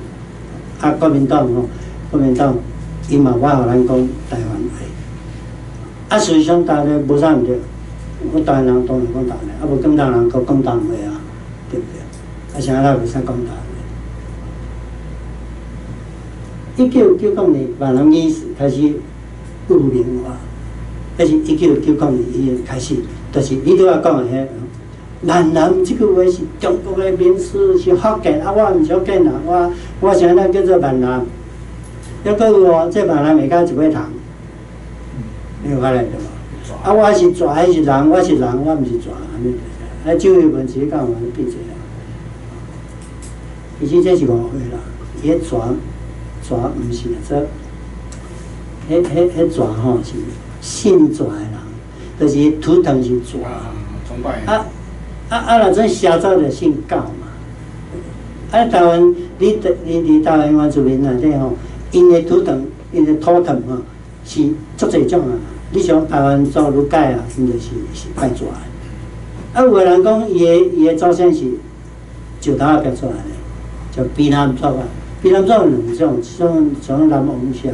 啊，国民党吼，国民党伊嘛我互咱讲台湾话。啊，实际上台湾无啥毋对，我台湾人当然讲台湾话，啊无广东人讲广东话啊，对不对？啊，啥咱袂使讲台湾话。1999年，闽南语开始污名化，迄是1999年伊开始，就是你拄仔讲的迄。闽南这句话是中国的名词，是福建啊，我毋是福建人，我现在叫做闽南。还佫有哦，这闽南下加一尾糖，你有发现对无？啊，我是蛇，迄是人，我是人，我毋是蛇，安尼。啊，这位问题讲完闭嘴啊。其实这是误会啦，伊迄蛇毋是说，迄蛇吼是姓蛇的人，就是图腾是蛇。若种写作就姓高嘛。啊，台湾你台湾原住民内底吼，因的图腾、因的土腾吼是足侪种啊。你像台湾做儒改啊，因就是拜蛇的。啊，有个人讲伊的祖先是石头啊逼出来的，叫卑南族啊。卑南族有两种，像南王社，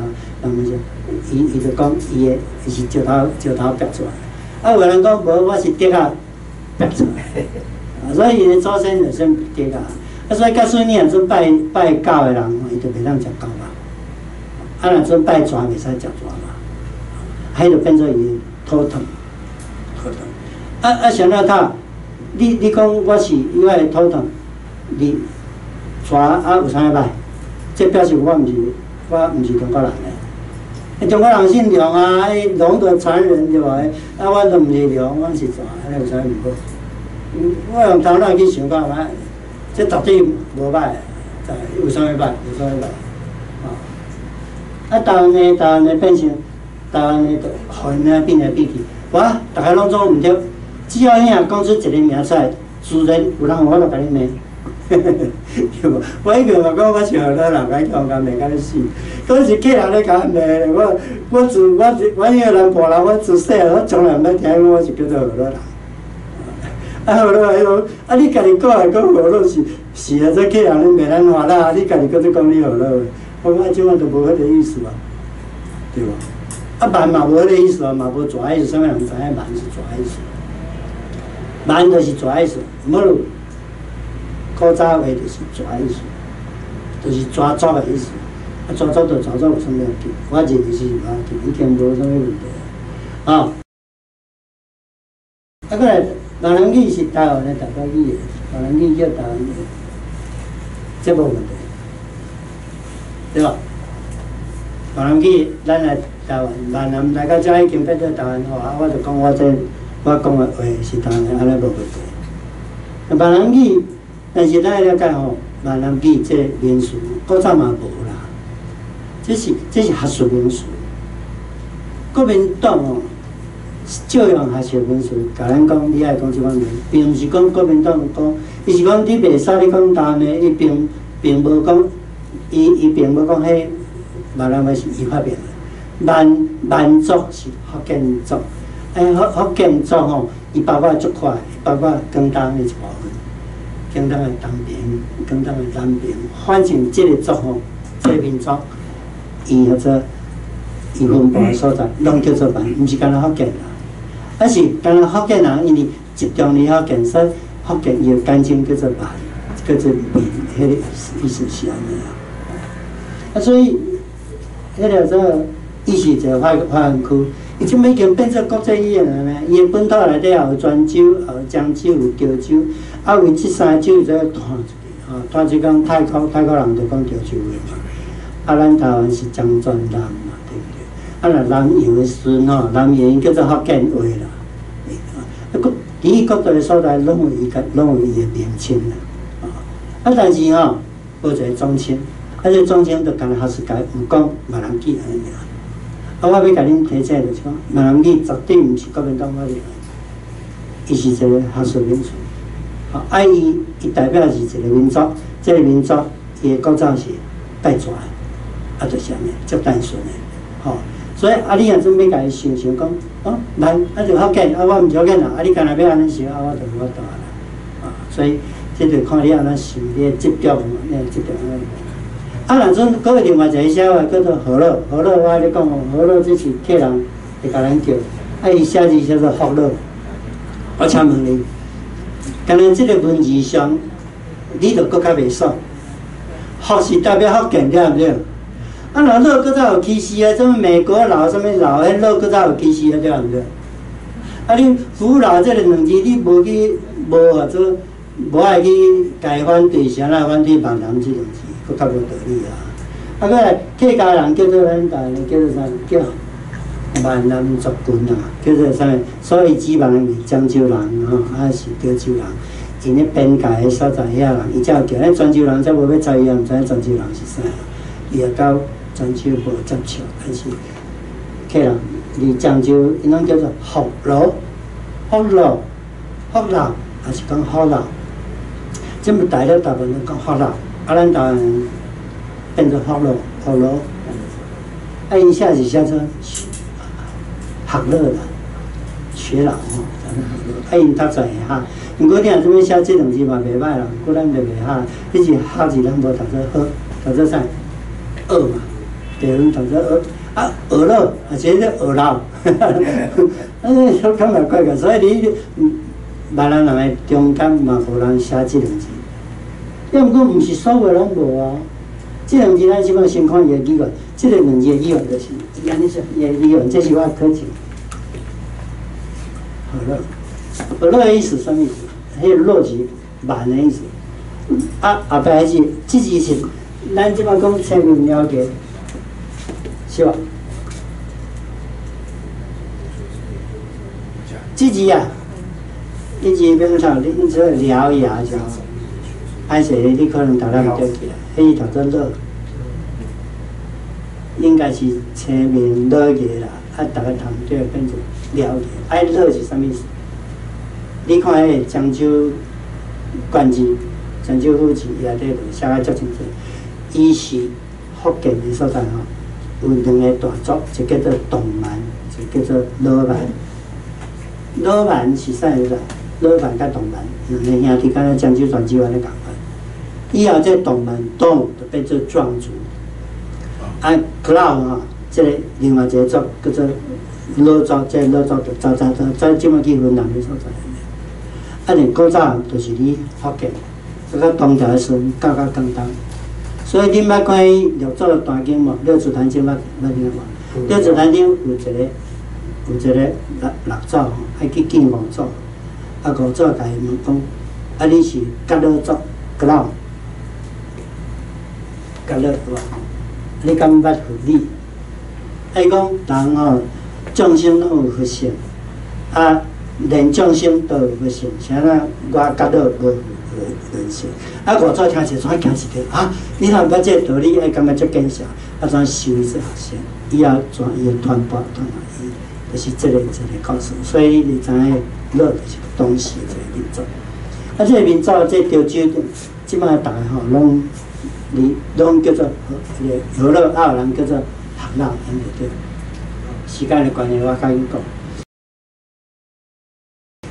伊就讲伊是石头逼出来的。啊，有个人讲无，我是竹啊。逼出来，所以伊的祖先就算竹啊，所以假使你若准拜狗的人吼，伊就袂当食狗嘛。啊，若准拜蛇袂使食蛇嘛，迄就变做伊的土腾。像那他，你讲我是伊个土腾，你蛇啊有啥拜？这表示我毋是中国人嘞。中国人姓梁啊，龙的传人对吧？啊，我都毋是梁，我是蛇，安尼有啥毋好？我用头脑去想讲嘛，这绝对无歹，有啥物歹？有啥物歹？啊，台湾的变成台湾的，互因啊变来变去，哇，大家拢做毋对，只要你若讲出一个名出来，自然有人我就甲你骂。对无？我迄个嘛讲我是河南人，甲伊讲甲骂甲你死。嗰是客人咧甲我骂，我迄个南部人，我自细我从来毋捌听我是叫做河南人。啊，河南迄个，啊你家己讲来讲河南是啊，这客人咧骂咱话啦，你家己搁在讲你河南话，我讲啊，即摆都无迄个意思啊，对无？啊蛮嘛无迄个意思啊，嘛无蛇意思，啥物人知影蛮是蛇意思？蛮就是蛇意思，唔好。古早话就是蛇意思，就是蛇族的意思。啊，蛇族就蛇族有啥物要紧？我认为是无要紧，已经无啥物问题啊。啊，过来，闽南语是台湾的大家语的，闽南语叫台湾语，这无问题，对吧？闽南语咱来台湾，闽南来到遮已经变做台湾话，我就讲我讲的话是台湾安尼无问题。闽南语，但是咱了解吼，闽南语这民俗古早嘛无啦，这是学术民俗。国民党哦，照样学术民俗，甲咱讲你爱讲即方面，并毋是讲国民党讲，伊是讲你袂使你讲台湾的，伊并无讲，伊并无讲迄闽南话是伊发明的，闽族是福建族，福建族吼，伊包括足快，伊包括广东的一部分，广东的东边，广东的南边，反正即个族吼，即个民族，伊或者伊分布的所在，拢叫做闽，毋是干那福建人，啊是干那福建人，因为集中伫福建，所以福建伊个简称叫做闽，叫做闽，迄个意思是安尼啊。啊，所以迄个做伊是一个发源区，伊即摆已经变做国际语言了呢。伊个本土内底也有泉州，也有漳州，有潮州，啊为即三个州在传出去，吼，传出讲泰国人就讲潮州话嘛，啊咱台湾是漳泉南嘛，对不对？啊若南洋的时阵吼，南洋叫做福建话啦，啊各其各地所在拢有伊的名称啦，啊但是吼，无一个总称。啊，这总称就干学术界有讲闽南语安尼尔。啊，我要甲恁提醒就是讲，闽南语绝对毋是国民党发明的，伊是一个学术民族。啊，伊代表是一个民族，这个民族伊的古早是拜蛇的，啊，就是安尼，足单纯的，吼。所以你若准备甲伊想讲，咱就福建，我毋是福建人，你干若要安尼想，我就无法度啦。所以这就看你安怎想，你的执着嘛，你的执着安尼。若阵佫有另外一个写法叫做和乐，和乐我咧讲哦，和乐这是客人会甲咱叫，伊写字叫做福乐。我请问你，干那即个文字上，你就佫较袂爽。福是代表福建对毋对？若乐佫早有歧视啊，什物美国佬、什物佬，迄乐佫早有歧视啊，对毋对？你福佬这个两字，你无或者无爱去改反对，啥来反对闽南这两字？佫较无道理啊！啊，佫来客家人叫做咱台呢，叫做啥？叫闽南族群啊，叫做啥？所以基本上漳州人吼，啊是潮州人，因咧边界诶所在遐人，伊才有叫。咱泉州人才无要知伊，也毋知影泉州人是啥，伊也甲泉州无接触，但是客人伫漳州，因拢叫做福佬，福佬，也是讲福佬。即么大陆大部分都讲福佬。啊，咱台湾变做福佬，啊，伊写是写做学乐啦，学老吼，啊，因读册会晓。毋过你若做要写这两字嘛袂歹啦，不过咱就袂晓。迄是学字咱无读做学，读做啥？学嘛，地方读做学，啊，学乐，啊，这叫学老，小看嘛怪怪，所以你闽南人的中间嘛无人写这两字。要毋过，毋是所有拢无啊。这两字咱即摆先看伊个语言，这个两字个语言就是安尼说，伊个语言这是我考证。和乐的意思什么意思？迄个乐是慢的意思。啊，后摆迄字，这字是咱即摆讲前面了解，是吧？这字啊，这字平常你做聊一下就好。歹势，你可能读了唔对起来，迄读做乐，应该是前面乐个啦，啊，大家读对变做了个。爱乐是啥物事？你看迄个漳州冠字、漳州府字内底就写啊足清楚，伊是福建的所在吼，有两个大族，一叫做东蛮，一叫做老蛮。老蛮是啥意思？老蛮甲东蛮两个兄弟，敢若漳州、泉州安尼共款。以后这东蛮东就变做壮族，啊，老吼，这个另外一个族叫做老族，这老族就早即摆去云南的所在。啊，连古早就是伫福建，到唐朝的时阵到广东，所以恁捌看伊六祖的大经无？六祖坛经捌听无？六祖坛经有一个六祖吼，爱去见五祖，啊五祖甲伊问讲，啊你是甲老族甲老？甲老是吧？你敢捌佛理？啊伊讲人吼，众生拢有佛性，啊，连众生都有佛性，啥呢？我觉得无人性。啊，我早听者怎行一条啊？你若捌这道理，爱感觉足见识，啊，怎修这学生？以后怎伊传播传来伊，就是这个告诉。所以你知影，乐就是东西这个民族。啊，这个民族这潮州，即摆大家吼拢叫做和乐，啊有人叫做学人，安尼对。时间的关系，我甲伊讲。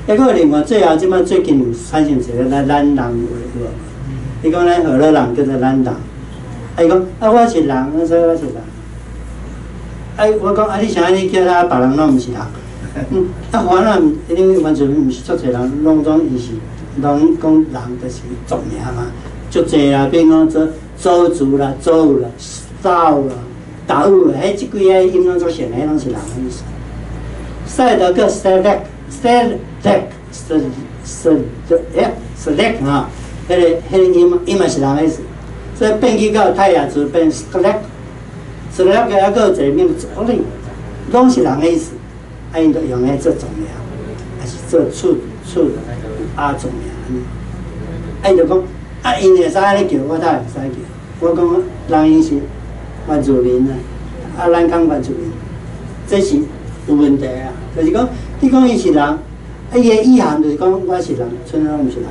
还佫另外最后即摆最近有产生一个咱人话有无？伊讲咱和乐人叫做咱人，啊伊讲啊我是人，所以我是人。我讲啊你啥你叫他别人拢毋是人？啊反啊，因为完全毋是足侪人，拢讲伊是，拢讲人就是族名嘛，足侪啦，比如讲做周族啦、周啦、赵啦、达悟啦，迄即几个音拢足像的，拢是人的意思。赛德个 select 啊，迄个音嘛是人的意思，所以变去到泰雅族变 select 个还佫有一个名字，拢是人的意思。啊，因着用来做种名，还是做厝啊种名。啊，伊就讲，啊，因会使安尼叫，我才会使叫。我讲，人因是原住民啊，啊，咱讲原住民，这是有问题啊。就是讲，你讲伊是人，啊，伊个意涵就是讲我是人，村拢毋是人。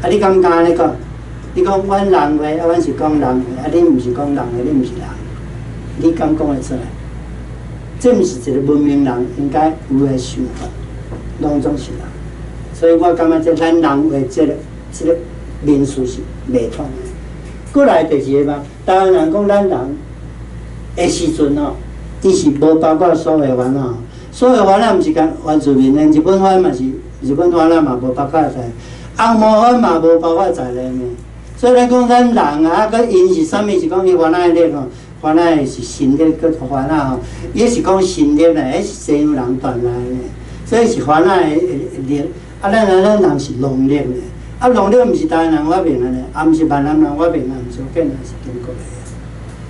啊，你敢安尼讲？你讲阮人话，啊，阮是讲人话，啊，你毋是讲人话，你毋是人，你敢讲会出来？这毋是一个文明人应该有诶想法，拢总是人。所以我感觉这咱人话这个民俗是袂通诶。过来第二个嘛，台湾人讲咱人诶时阵吼，伊是无包括所有烦恼，所有烦恼毋是讲原住民诶，日本烦嘛是日本烦恼嘛无包括在，红毛烦嘛无包括在内面。所以咱讲咱人啊，佮因是啥物？是讲伊烦恼诶力吼。烦恼是心力，佮烦恼吼，伊是讲心力啦，迄是西洋人传来的，所以是烦恼的力。啊，咱人是农力的，啊，农力毋是台湾人发明的呢，也毋是闽南人发明的，毋是福建人，是中国的。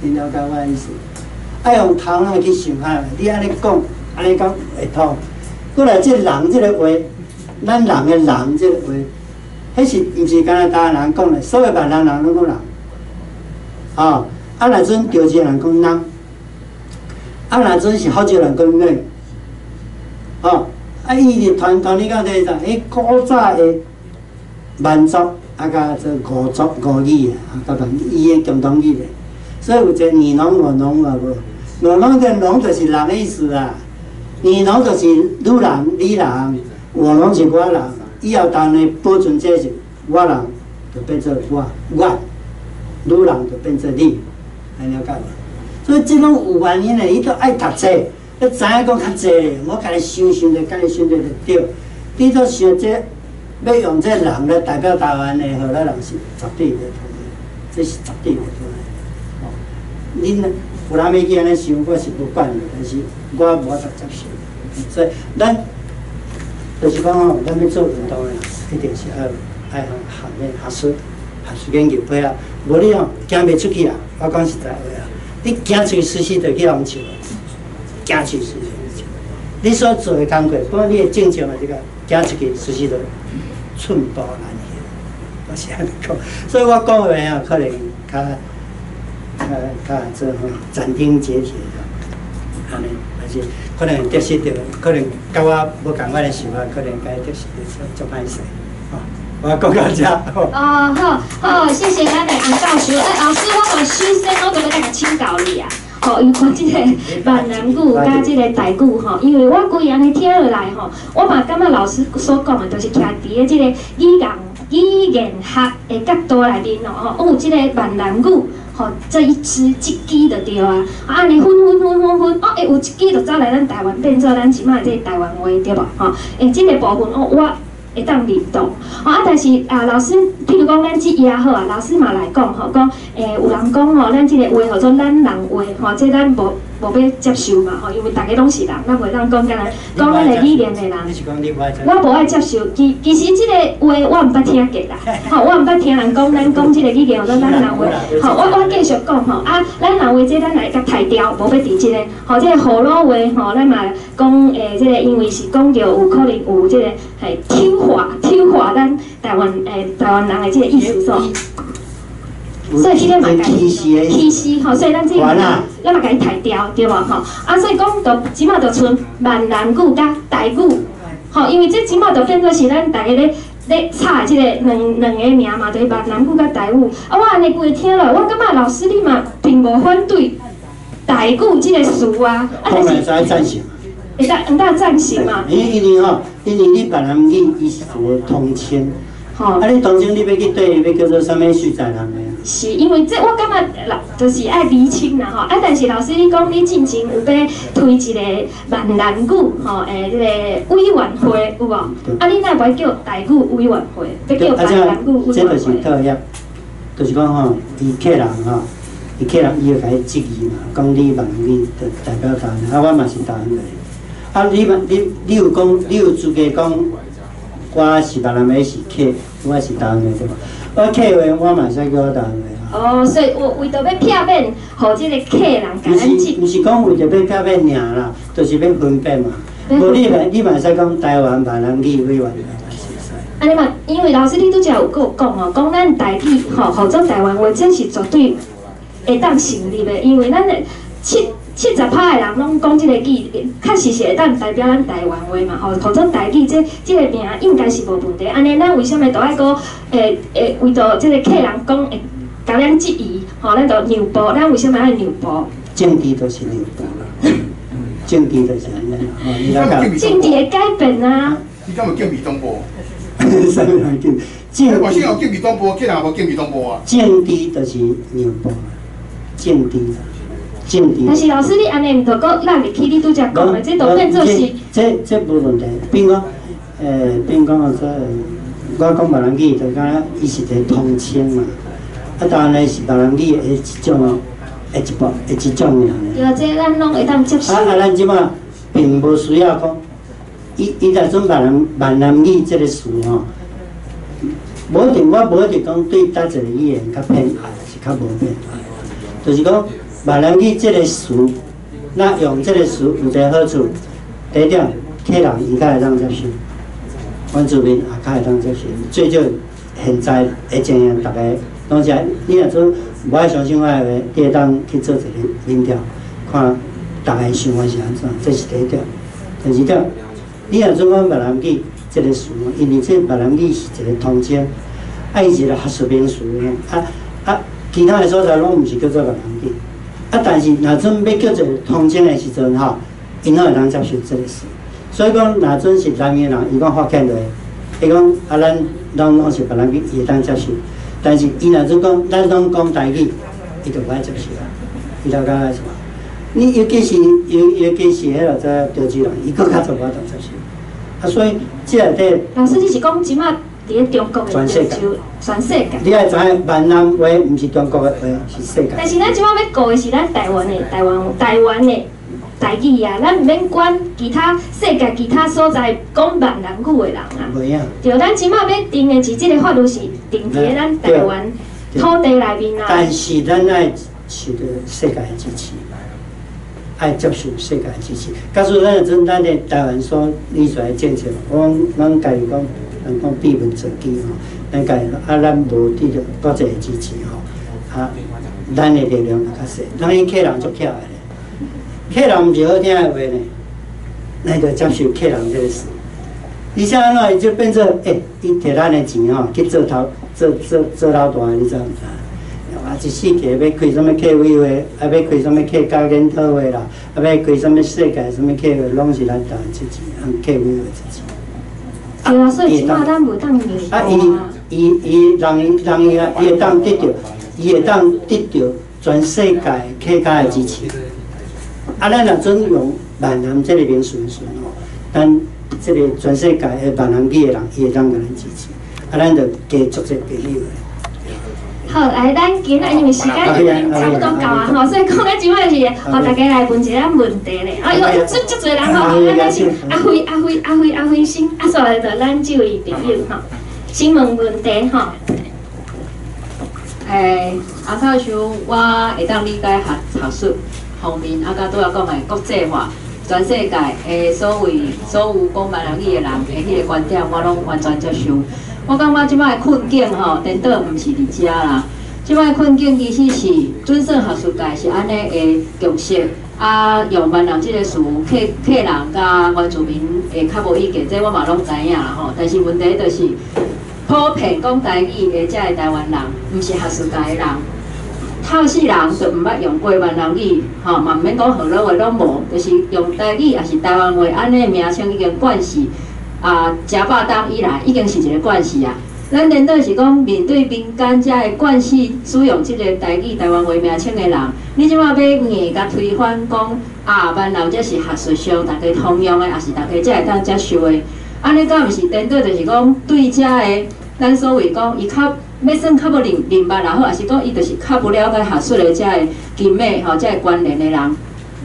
你了解我的意思？爱用头脑去想下，你安尼讲，安尼讲会通。过来，这人这个话，咱人的人这个话，迄是毋是干那台湾人讲的？所有闽南人拢讲人，哦。啊，若阵潮州人讲人，啊，若阵是福州人讲人，哦，啊，伊是传统你讲这啥？迄古早的蛮族，啊，甲这吴族吴语啊，甲同伊的共同语的，所以有一个二农五农啊无？五农的农就是人的意思啊，二农就是女人、你人，五农是我人，以后当然保存这是我人，就变做我，女人就变做你。了解无？所以这种有原因的，伊都爱读册，要知影讲较济。我家己想着，家己想着就对。你都想这要用这人来代表台湾的，荷兰人是绝对袂通的，这是绝对袂通的。哦，恁有人要去安尼想，我是不管的，但是我无法接受。所以咱就是讲吼，咱要做运动的，一定是爱学术研究配合。无你吼，行袂出去啊！我讲实在话啊，你行出去实施就去红树，行出去实施。你所做的工作，不过你的正常的这个行出去实施就寸步难行，我是安尼讲。所以我讲话啊，可能较做吼斩钉截铁的，安尼，而且可能得失着，可能甲我无共款的想法，可能甲得失着做歹势，吼。我讲到这。好，谢谢咱的洪教授。老师，我嘛首先我就要甲请教你啊。有关即个闽南语甲即个台语吼，因为我规安尼听落来吼，我嘛感觉老师所讲的，就是徛伫个即个语言学的角度内面哦，有即个闽南语吼，这一支就对啊，安尼分，有一支就走来咱台湾变做咱即摆即个台湾话对无？吼，即个部分我会当认同，但是老师，譬如讲咱即也好啊，老师嘛来讲吼，讲有人讲吼，咱即个话叫做咱人话，吼，即咱无无要接受嘛，吼，因为大家拢是人，咱袂当讲干来讲咱的理念的人。你是讲你无爱接受？我无爱接受，其实即个话我毋捌听过啦，吼，我毋捌听人讲咱讲即个语言，咱人话，吼，我继续讲吼，啊，咱人话即咱来甲汰掉，无要伫即个，吼，即个河洛话吼，咱嘛讲即个，因为是讲着有可能有即个丑化咱台湾人的即个意思所以即个嘛歧视吼，所以咱即个咱嘛甲伊汰掉，对无吼？啊，所以讲就即马就剩闽南语甲台语，吼，因为这即马就变做是咱大家咧吵即个两个名嘛，就是闽南语甲台语。啊，我安尼规听落，我感觉老师你嘛并无反对台语即个词啊，但是会赞成。会当赞成嘛？因为你闽南语伊是一个通称，吼，啊，你通称你要去对要叫做啥物水在人的？是因为这我感觉就是爱厘清啦吼，啊，但是老师你讲你进前有要推一个闽南语吼，这个委员会有无？啊，你哪袂叫台语委员会，要叫闽南语委员会？这就是特约，就是讲吼，伊客人吼，伊会甲伊质疑嘛，讲你闽南语就代表台湾，啊，我嘛是台湾人，啊，你有资格讲我是闽南语是客，我是台湾人对吧？我客话我嘛使叫我台湾话。哦，所以为着要避免，互即个客人甲咱质疑。毋是讲为着要避免尔啦，就是要分辨嘛。无你嘛使讲台湾闽南语委员会。安尼嘛，因为老师你拄则有跟我讲哦，讲咱台语吼，合作台湾话，这是绝对会当成立的，因为咱的70%的人拢讲即个语，确实是会当代表咱台湾话嘛，吼，合作台语这个名应该是无问题。安尼咱为什么都爱讲为着即个客人讲会甲咱质疑，吼，咱就让步，咱为什么爱让步？政治就是让步啦，政治就是安尼啦，吼，你来讲。政治会改变啊。你敢有叫米东波？啥物人叫？外省有叫米东波，客人无叫米东波啊。政治就是让步啦，政治。但是老师，你安尼毋着搁落入去，你拄则讲的，这都变做是。这无问题。比如讲，我讲闽南语，就讲伊是一个通称嘛。啊，当然是闽南语的一种，一种尔。对，这咱拢会当接受。咱即马并无需要讲，伊来做闽南语这个词吼，我无一定讲对叨一个语言较偏爱，是较无偏爱，就是讲。闽南语这个词，那用这个词有一个好处，第一点，客人伊较会当接受，原住民也较会当接受。最少现在的情形，大家拢是，你若做无爱相信我的话，你会当去做一个民调，看大家想法是安怎，这是第一点。第二点，你若做讲闽南语这个词，因为这闽南语是一个通称，伊是一个学术名词其他的所在拢毋是叫做闽南语。但是若阵要叫做通称的时阵吼，因拢会当接受这个事。所以讲，若阵是南面人，伊讲福建话，伊讲咱拢是闽南语，伊会当接受。但是伊若阵讲，咱拢讲台语，伊就无爱接受啦。伊了解是嘛？你尤其是迄落在潮州人，伊更较做无法当接受。所以这内底。老师，你是讲即马？伫咧中国的潮州，全世界。你爱知影闽南话毋是中国的话，是世界。但是咱即摆要顾的是咱台湾的台湾的台语啊，咱毋免管其他世界其他所在讲闽南语的人啊。袂影。对，咱即摆要定的是即个法律是定伫咱台湾土地内面啊。但是咱爱受到世界的支持，爱接受世界的支持。假使咱的台湾所立出来的政策，咱家己讲。人讲闭门造车吼，咱家咱无得到国际的支持吼，咱的力量就较细。咱迄客人足巧的咧，客人毋是好听的话呢，咱就接受客人这个事。而且安怎伊就变做伊摕咱的钱吼去做老大，你知毋知？一世纪要开什么客委会，要开什么客家研讨会啦，要开什么世界什么客会，拢是咱台湾出钱，客委会出钱。对啊，所以即马咱袂当赢。伊会当得到全世界客家的支持。咱若准用闽南这个名词的时候，咱这个全世界的闽南语的人，伊会当甲咱支持。咱就加做这朋友。好，来，咱今仔因为时间已经差不多到啊吼，所以讲咱即摆是，互大家来问一个问题咧。啊，有足侪人吼，咱是阿辉先，啊，所以就咱这位朋友吼，先问问题吼。阿教授，我会当理解学术方面，啊，甲拄仔讲的国际化，全世界的所有讲闽南语的人的迄个观点，我拢完全接受。我感觉即摆的困境吼，颠倒毋是伫遮啦。即摆的困境其实是准算学术界是安尼的局势，啊，用闽南即个词，客人甲原住民会较无意见，这我嘛拢知影啦吼。但是问题就是，普遍讲台语的遮个台湾人，毋是学术界的人，透死人就毋捌用过闽南语，吼，嘛毋免讲河洛话拢无，就是用台语也是台湾话安尼名称已经惯势。啊，食饱当以来已经是一个惯势啊。咱连倒是讲面对民间遮个惯势使用即个台语台湾话名称的人，你即马要硬甲推翻讲啊，闽南这是学术上大家通用的，也是大家才会当接受的。安尼敢毋是颠倒，就是讲对遮个咱所谓讲伊较要算较无明白也好，也是讲伊就是较不了解学术的遮个经脉吼，遮个关联的人，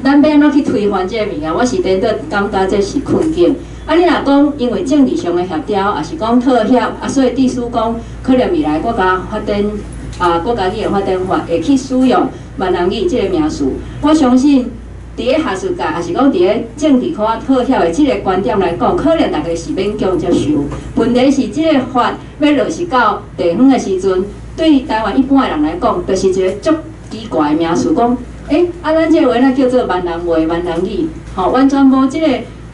咱要安怎去推翻这个物件？我是颠倒感觉这是困境。啊，你若讲因为政治上的协调，也是讲妥协，啊，所以致使讲可能未来国家发展国家语的发展法会去使用闽南语这个名词。我相信，伫个学术界，也是讲伫个政治科妥协的这个观点来讲，可能大家是勉强接受。问题是，这个法要落实到地方的时阵，对台湾一般的人来讲，就是一个足奇怪的名词，讲咱这个话呢叫做闽南话、闽南语，吼，完全无这个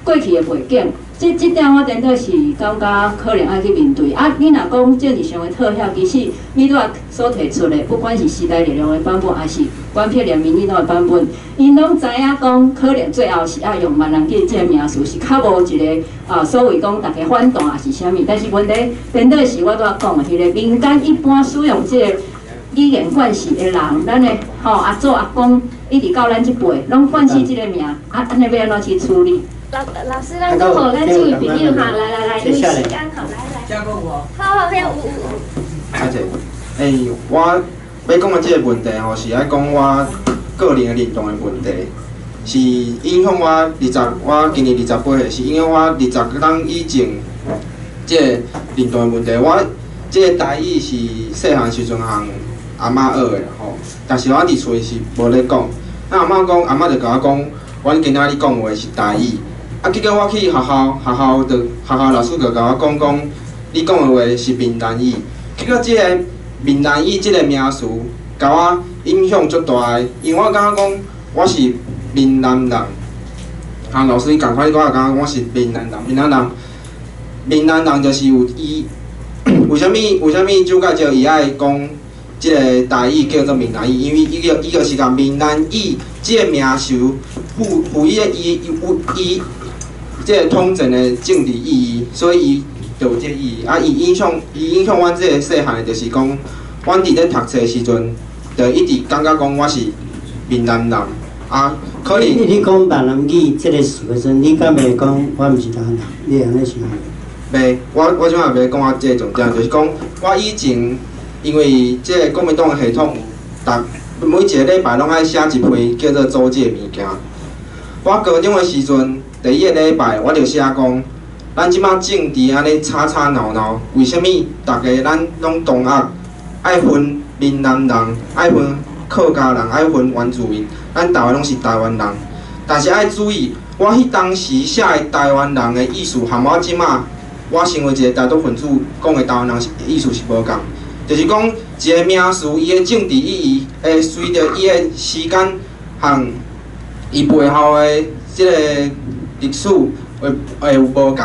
过去的背景。这点我颠倒是感觉可能爱去面对。啊，你若讲政治上的妥协，其实你拄仔所提出的，不管是时代力量的版本，还是关片联民运动的版本，因拢知影讲，可能最后是要用闽南语这个名词，是较无一个所谓讲大家反动还是啥物。但是问题颠倒是我拄仔讲的，迄个民间一般使用这个语言惯势的人，咱的阿祖阿公一直到咱这辈，拢惯势这个名，安尼要安怎去处理？老师，咱讲好，咱这位朋友哈，来，因为时间好，来。加个我。好，有。阿姐，我要讲的这个问题吼，是爱讲我个人的认同的问题，是影响我我今年28岁，是影响我20档以前这个认同的问题。我这个台语是细汉时阵向阿嬷学的吼，但是我伫厝是无咧讲。那阿嬷就甲我讲，阮今仔日讲话是台语。啊，结果我去学校老师就甲我讲，你讲的话是闽南语。结果即个闽南语即个名词，甲我影响足大个，因为我感觉讲我是闽南人。啊，老师你共款，我也感觉我是闽南人。闽南人就是有伊，为虾米蒋介石伊爱讲即个台语叫做闽南语？因为伊就是甲闽南语即个名词赋予伊即个统整的政治意义，所以伊就有即个意义。啊，伊影响阮即个细汉的，就是讲，阮伫咧读册的时阵，就一直感觉讲我是闽南人。啊，可能你讲闽南语即个词的时阵，你敢袂讲我毋是台湾人？你会安尼想？袂，我即摆袂讲我即个重点，就是讲我以前因为即个国民党的系统，每一个礼拜拢爱写一篇叫做周记的物件。我高中的时阵。第一个礼拜，我就写讲，咱即马政治安尼吵吵闹闹，为虾米大家咱拢同学爱分闽南人，爱分客家人，爱分原住民，咱台湾拢是台湾人。但是爱注意，我迄当时写的台湾人的意思，和我即马我成为一个台独分子讲的台湾人意思是无共。就是讲一个名词，伊的政治意义会随着伊的时间和伊背后的即个历史会有无共，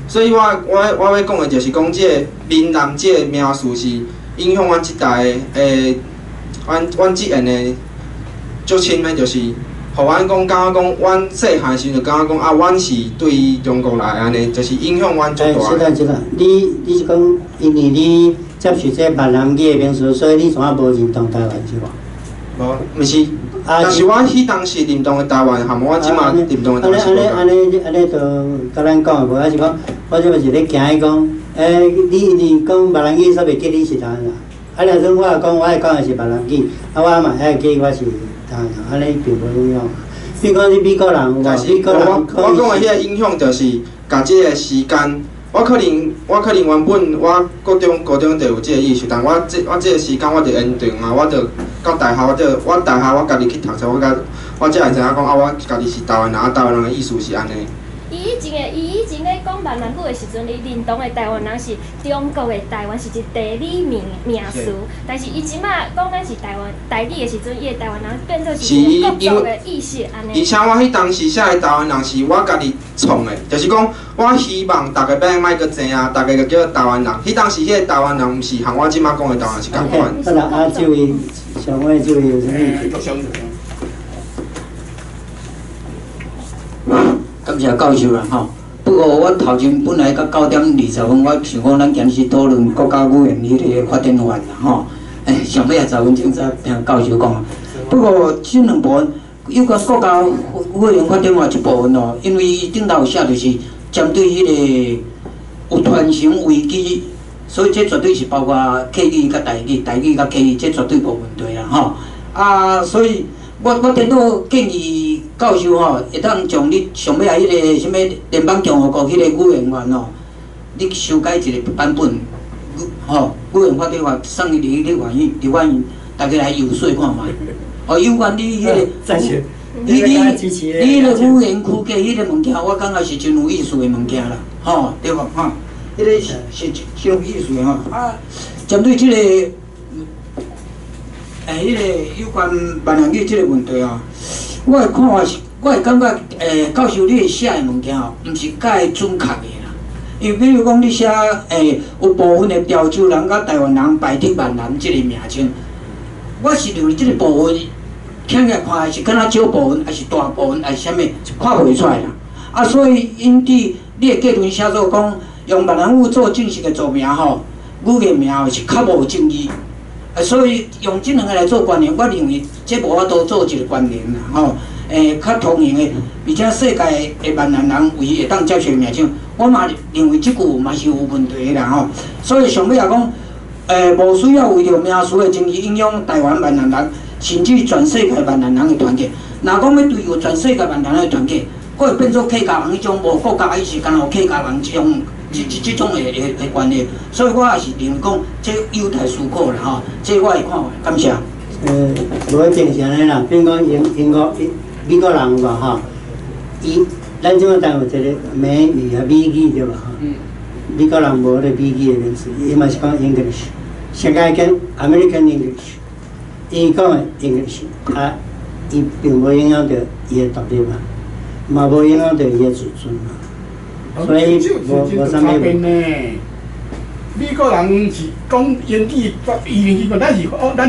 所以我要讲的就是讲，即个闽南即个名词是影响阮即代的阮即缘的足深的，就是互阮讲感觉讲，阮细汉时就感觉讲啊，阮是对中国来安尼，就是影响阮足大。知道，你是讲因为你接受这闽南语的名词，所以你从啊无认同台湾是无？无，毋是。但是我迄当时认同的台湾，含我即马认同的台湾是无共。安尼就甲咱讲的无，还是讲我即嘛是咧惊伊讲，你讲闽南语，煞袂记你是台湾人。啊，若阵我讲我爱讲的是别人语，啊，我嘛爱记我是台湾人，安尼并无影响。比如讲你美国人有无？但是美国人我讲的迄个影响，就是甲即个时间。我可能原本我高中就有即个意识，但我即个时间我就延长啊，我就到大学我大学我家己去读册，我才会知影讲啊，我家己是台湾人，啊，台湾人的意思是安尼。伊以前咧讲闽南语的时阵，伊认同的台湾人是中国的台湾是一地理名词，但是伊即马讲咱是台语的时阵，伊的台湾人变做是国族的意识安尼。而且我迄当时写的台湾人是我家己创的，就是讲我希望大家别莫搁知影，大家就叫台湾人。迄当时迄个台湾人毋是和我即马讲的台湾人是共款。好啦，啊，这位上位这位有什么意见？感谢教授啦吼。不过我头前本来到9:20分，我想讲咱今日讨论国家语言迄个发展法啦吼。上尾10分钟才听教授讲。不过这两部分有关国家语言发展法一部分哦，因为伊顶头有写就是针对迄个有传承危机，所以这绝对是包括客语甲台语、台语甲客语，这绝对无问题啦吼。啊，所以。我颠倒建议教授吼，会当将你上尾啊迄个什物联邦共和国迄个语言法吼，你修改一个版本，吼语言法法送去立法院，大家来游说看卖。哦，有关你迄个，你迄个语言区隔迄个物件，我感觉是真有意思的物件啦，吼对无吼？迄个是真有意思的吼。啊，针对即个。迄个有关闽南语即个问题哦，我的看法是，我会感觉教授你写的物件哦，毋是介准确的啦。因为比如讲你写有部分的潮州人甲台湾人排斥闽南即个名称，我是认为即个部分听起来看是敢若少部分，还是大部分，还是啥物，看袂出来啦。啊，所以因伫你的结论写作讲用闽南语做正式的作名吼，语言名吼是较无争议。所以用这两个来做关联，我认为这无法度做一个关联啦，吼，较通用的，而且世界的闽南人为会当接受名称，我嘛认为这句嘛是有问题的啦，吼。所以上尾也讲，无需要为着名词的争议影响台湾闽南人，甚至全世界闽南人的团结。若讲要对付全世界闽南人的团结，佫会变做客家人迄种无国家意识，刚好客家人这种。这种的观念，所以我也是认为讲，这有待思考啦吼，这我的看法，感谢。无一定是安尼啦，比如讲英国美国人吧吼，咱即摆单有一个美语啊美语对吧吼？美国人无咧美语的名词，伊嘛是讲 English， 世界跟 American English， 伊讲的 English， 啊，伊并无影响到伊的独立嘛，嘛无影响到伊的自尊嘛。所以无啥物问题。美国人是讲英语、语言，咱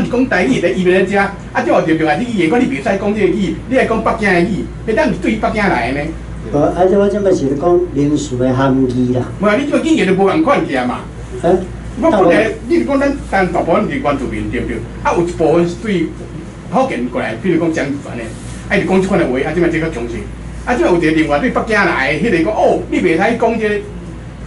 是讲台语，在移民来遮，啊，这话就啊，你语言讲你袂使讲这个语，你爱讲北京的语，会当是对北京来的呢？无，啊，这我即摆是咧讲民俗的含义啦。无啊，你这个语言就无共款去啊嘛。我本来你是讲咱大部分是原住民对不对？啊，有一部分是对福建过来，比如讲漳州安尼，啊，就讲即款的话，啊，即摆这较强势。啊，即有一个另外对北京来的，迄个讲哦，你袂使讲这个，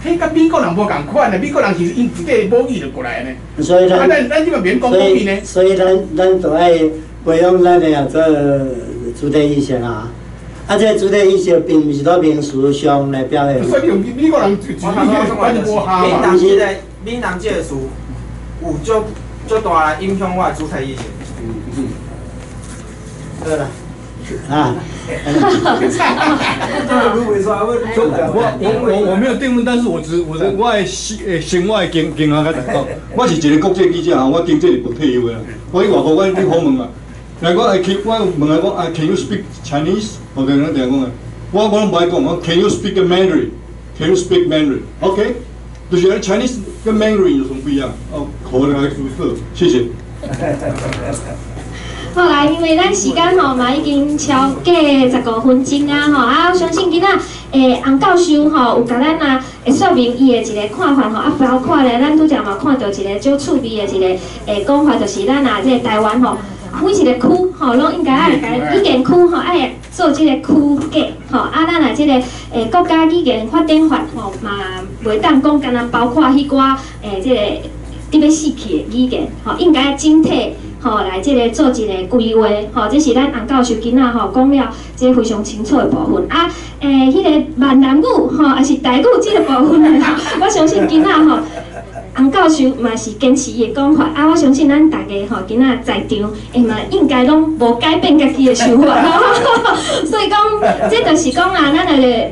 迄甲美国人无共款的，美国人是因自己母语就过来呢。所以咱即摆免讲母语呢。所以咱都爱培养咱的做主体意识啊。啊，这主体意识并毋是在民俗上来表现。所以用美国人就完全无效嘛。闽南这个词有足大影响我的主体意识。对啦。啊，我没有定论，但是我的生活的经验甲大家讲，我是一个国际记者啊，我经济是不退休的，我去外国我去访问啊，来我问伊讲啊 ，Can you speak Chinese？ 我跟人讲啊，我拢无爱讲，我 Can you speak Mandarin？Can you speak Mandarin？OK， 就是 Chinese 跟 Mandarin 有什么不一样？哦，口来舒适，谢谢。好啦，因为咱时间吼嘛已经超过15分钟啊吼，啊，我相信今仔洪教授吼有甲咱啊会说明伊的一个看法吼，啊，包括咧咱拄则嘛看到一个足趣味的一个讲法，就是咱啊这台湾吼每一个区吼拢应该爱甲语言区吼爱做即个区隔吼，啊，咱啊即个国家语言发展法吼嘛袂当讲干那包括迄寡即个。你要死去的语言，吼，应该整体吼来即个做一个规划，吼，这是咱洪教授今仔吼讲了即个非常清楚的部分。啊，迄个闽南语吼，还是台语即个部分呢，我相信今仔吼。洪教授嘛是坚持伊的讲法，啊，我相信咱大家吼，今仔在场，嘛应该拢无改变家己的想法所以讲，这就是讲啊，咱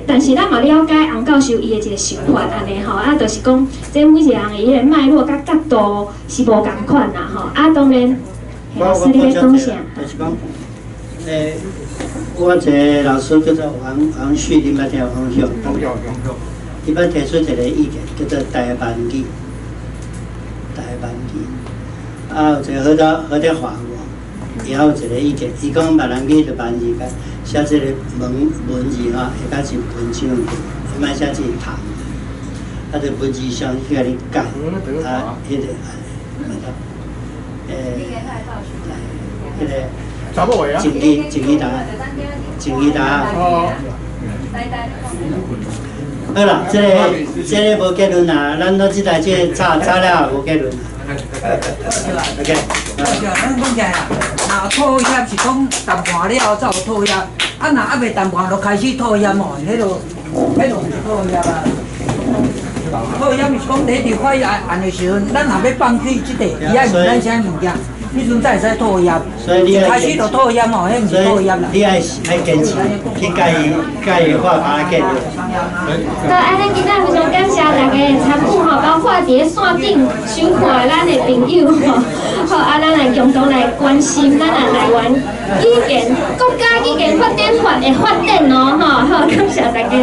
但是咱嘛了解洪教授伊的一个想法安尼吼，啊，就是讲，这每一个人的迄个脉络甲角度是无共款啦吼，啊，当然，老师你要讲啥？就是讲，我一个老师叫做王旭，你捌听王旭？伊捌提出一个意见，叫做台湾语。台湾语，啊，有一个好在法语，也有一个意见，伊讲闽南语就闽字甲写这个文字吼，会较是文章，伊莫写字旁，啊，就文字上去甲你改，啊，迄个，迄个，查某个啊，静义达，哦。好啦，这个无结论啦，咱都即台这吵了无结论啦。OK。咱讲起来啦，若妥协是讲谈判了才有妥协，啊，若还未谈判就开始妥协哦，迄就不是妥协啊。妥协是讲第一条法案的时阵，咱若要放弃即个，伊爱问咱啥物件。迄阵才会使妥协，一开始就妥协哦，迄毋是妥协啦。你爱坚持去甲伊画把它建立。好，啊，咱今仔非常感谢大家的参与吼，包括伫咧线顶收看咱的朋友吼，好，啊，咱来共同来关心咱台湾语言国家语言发展法的发展哦，吼，好，感谢大家。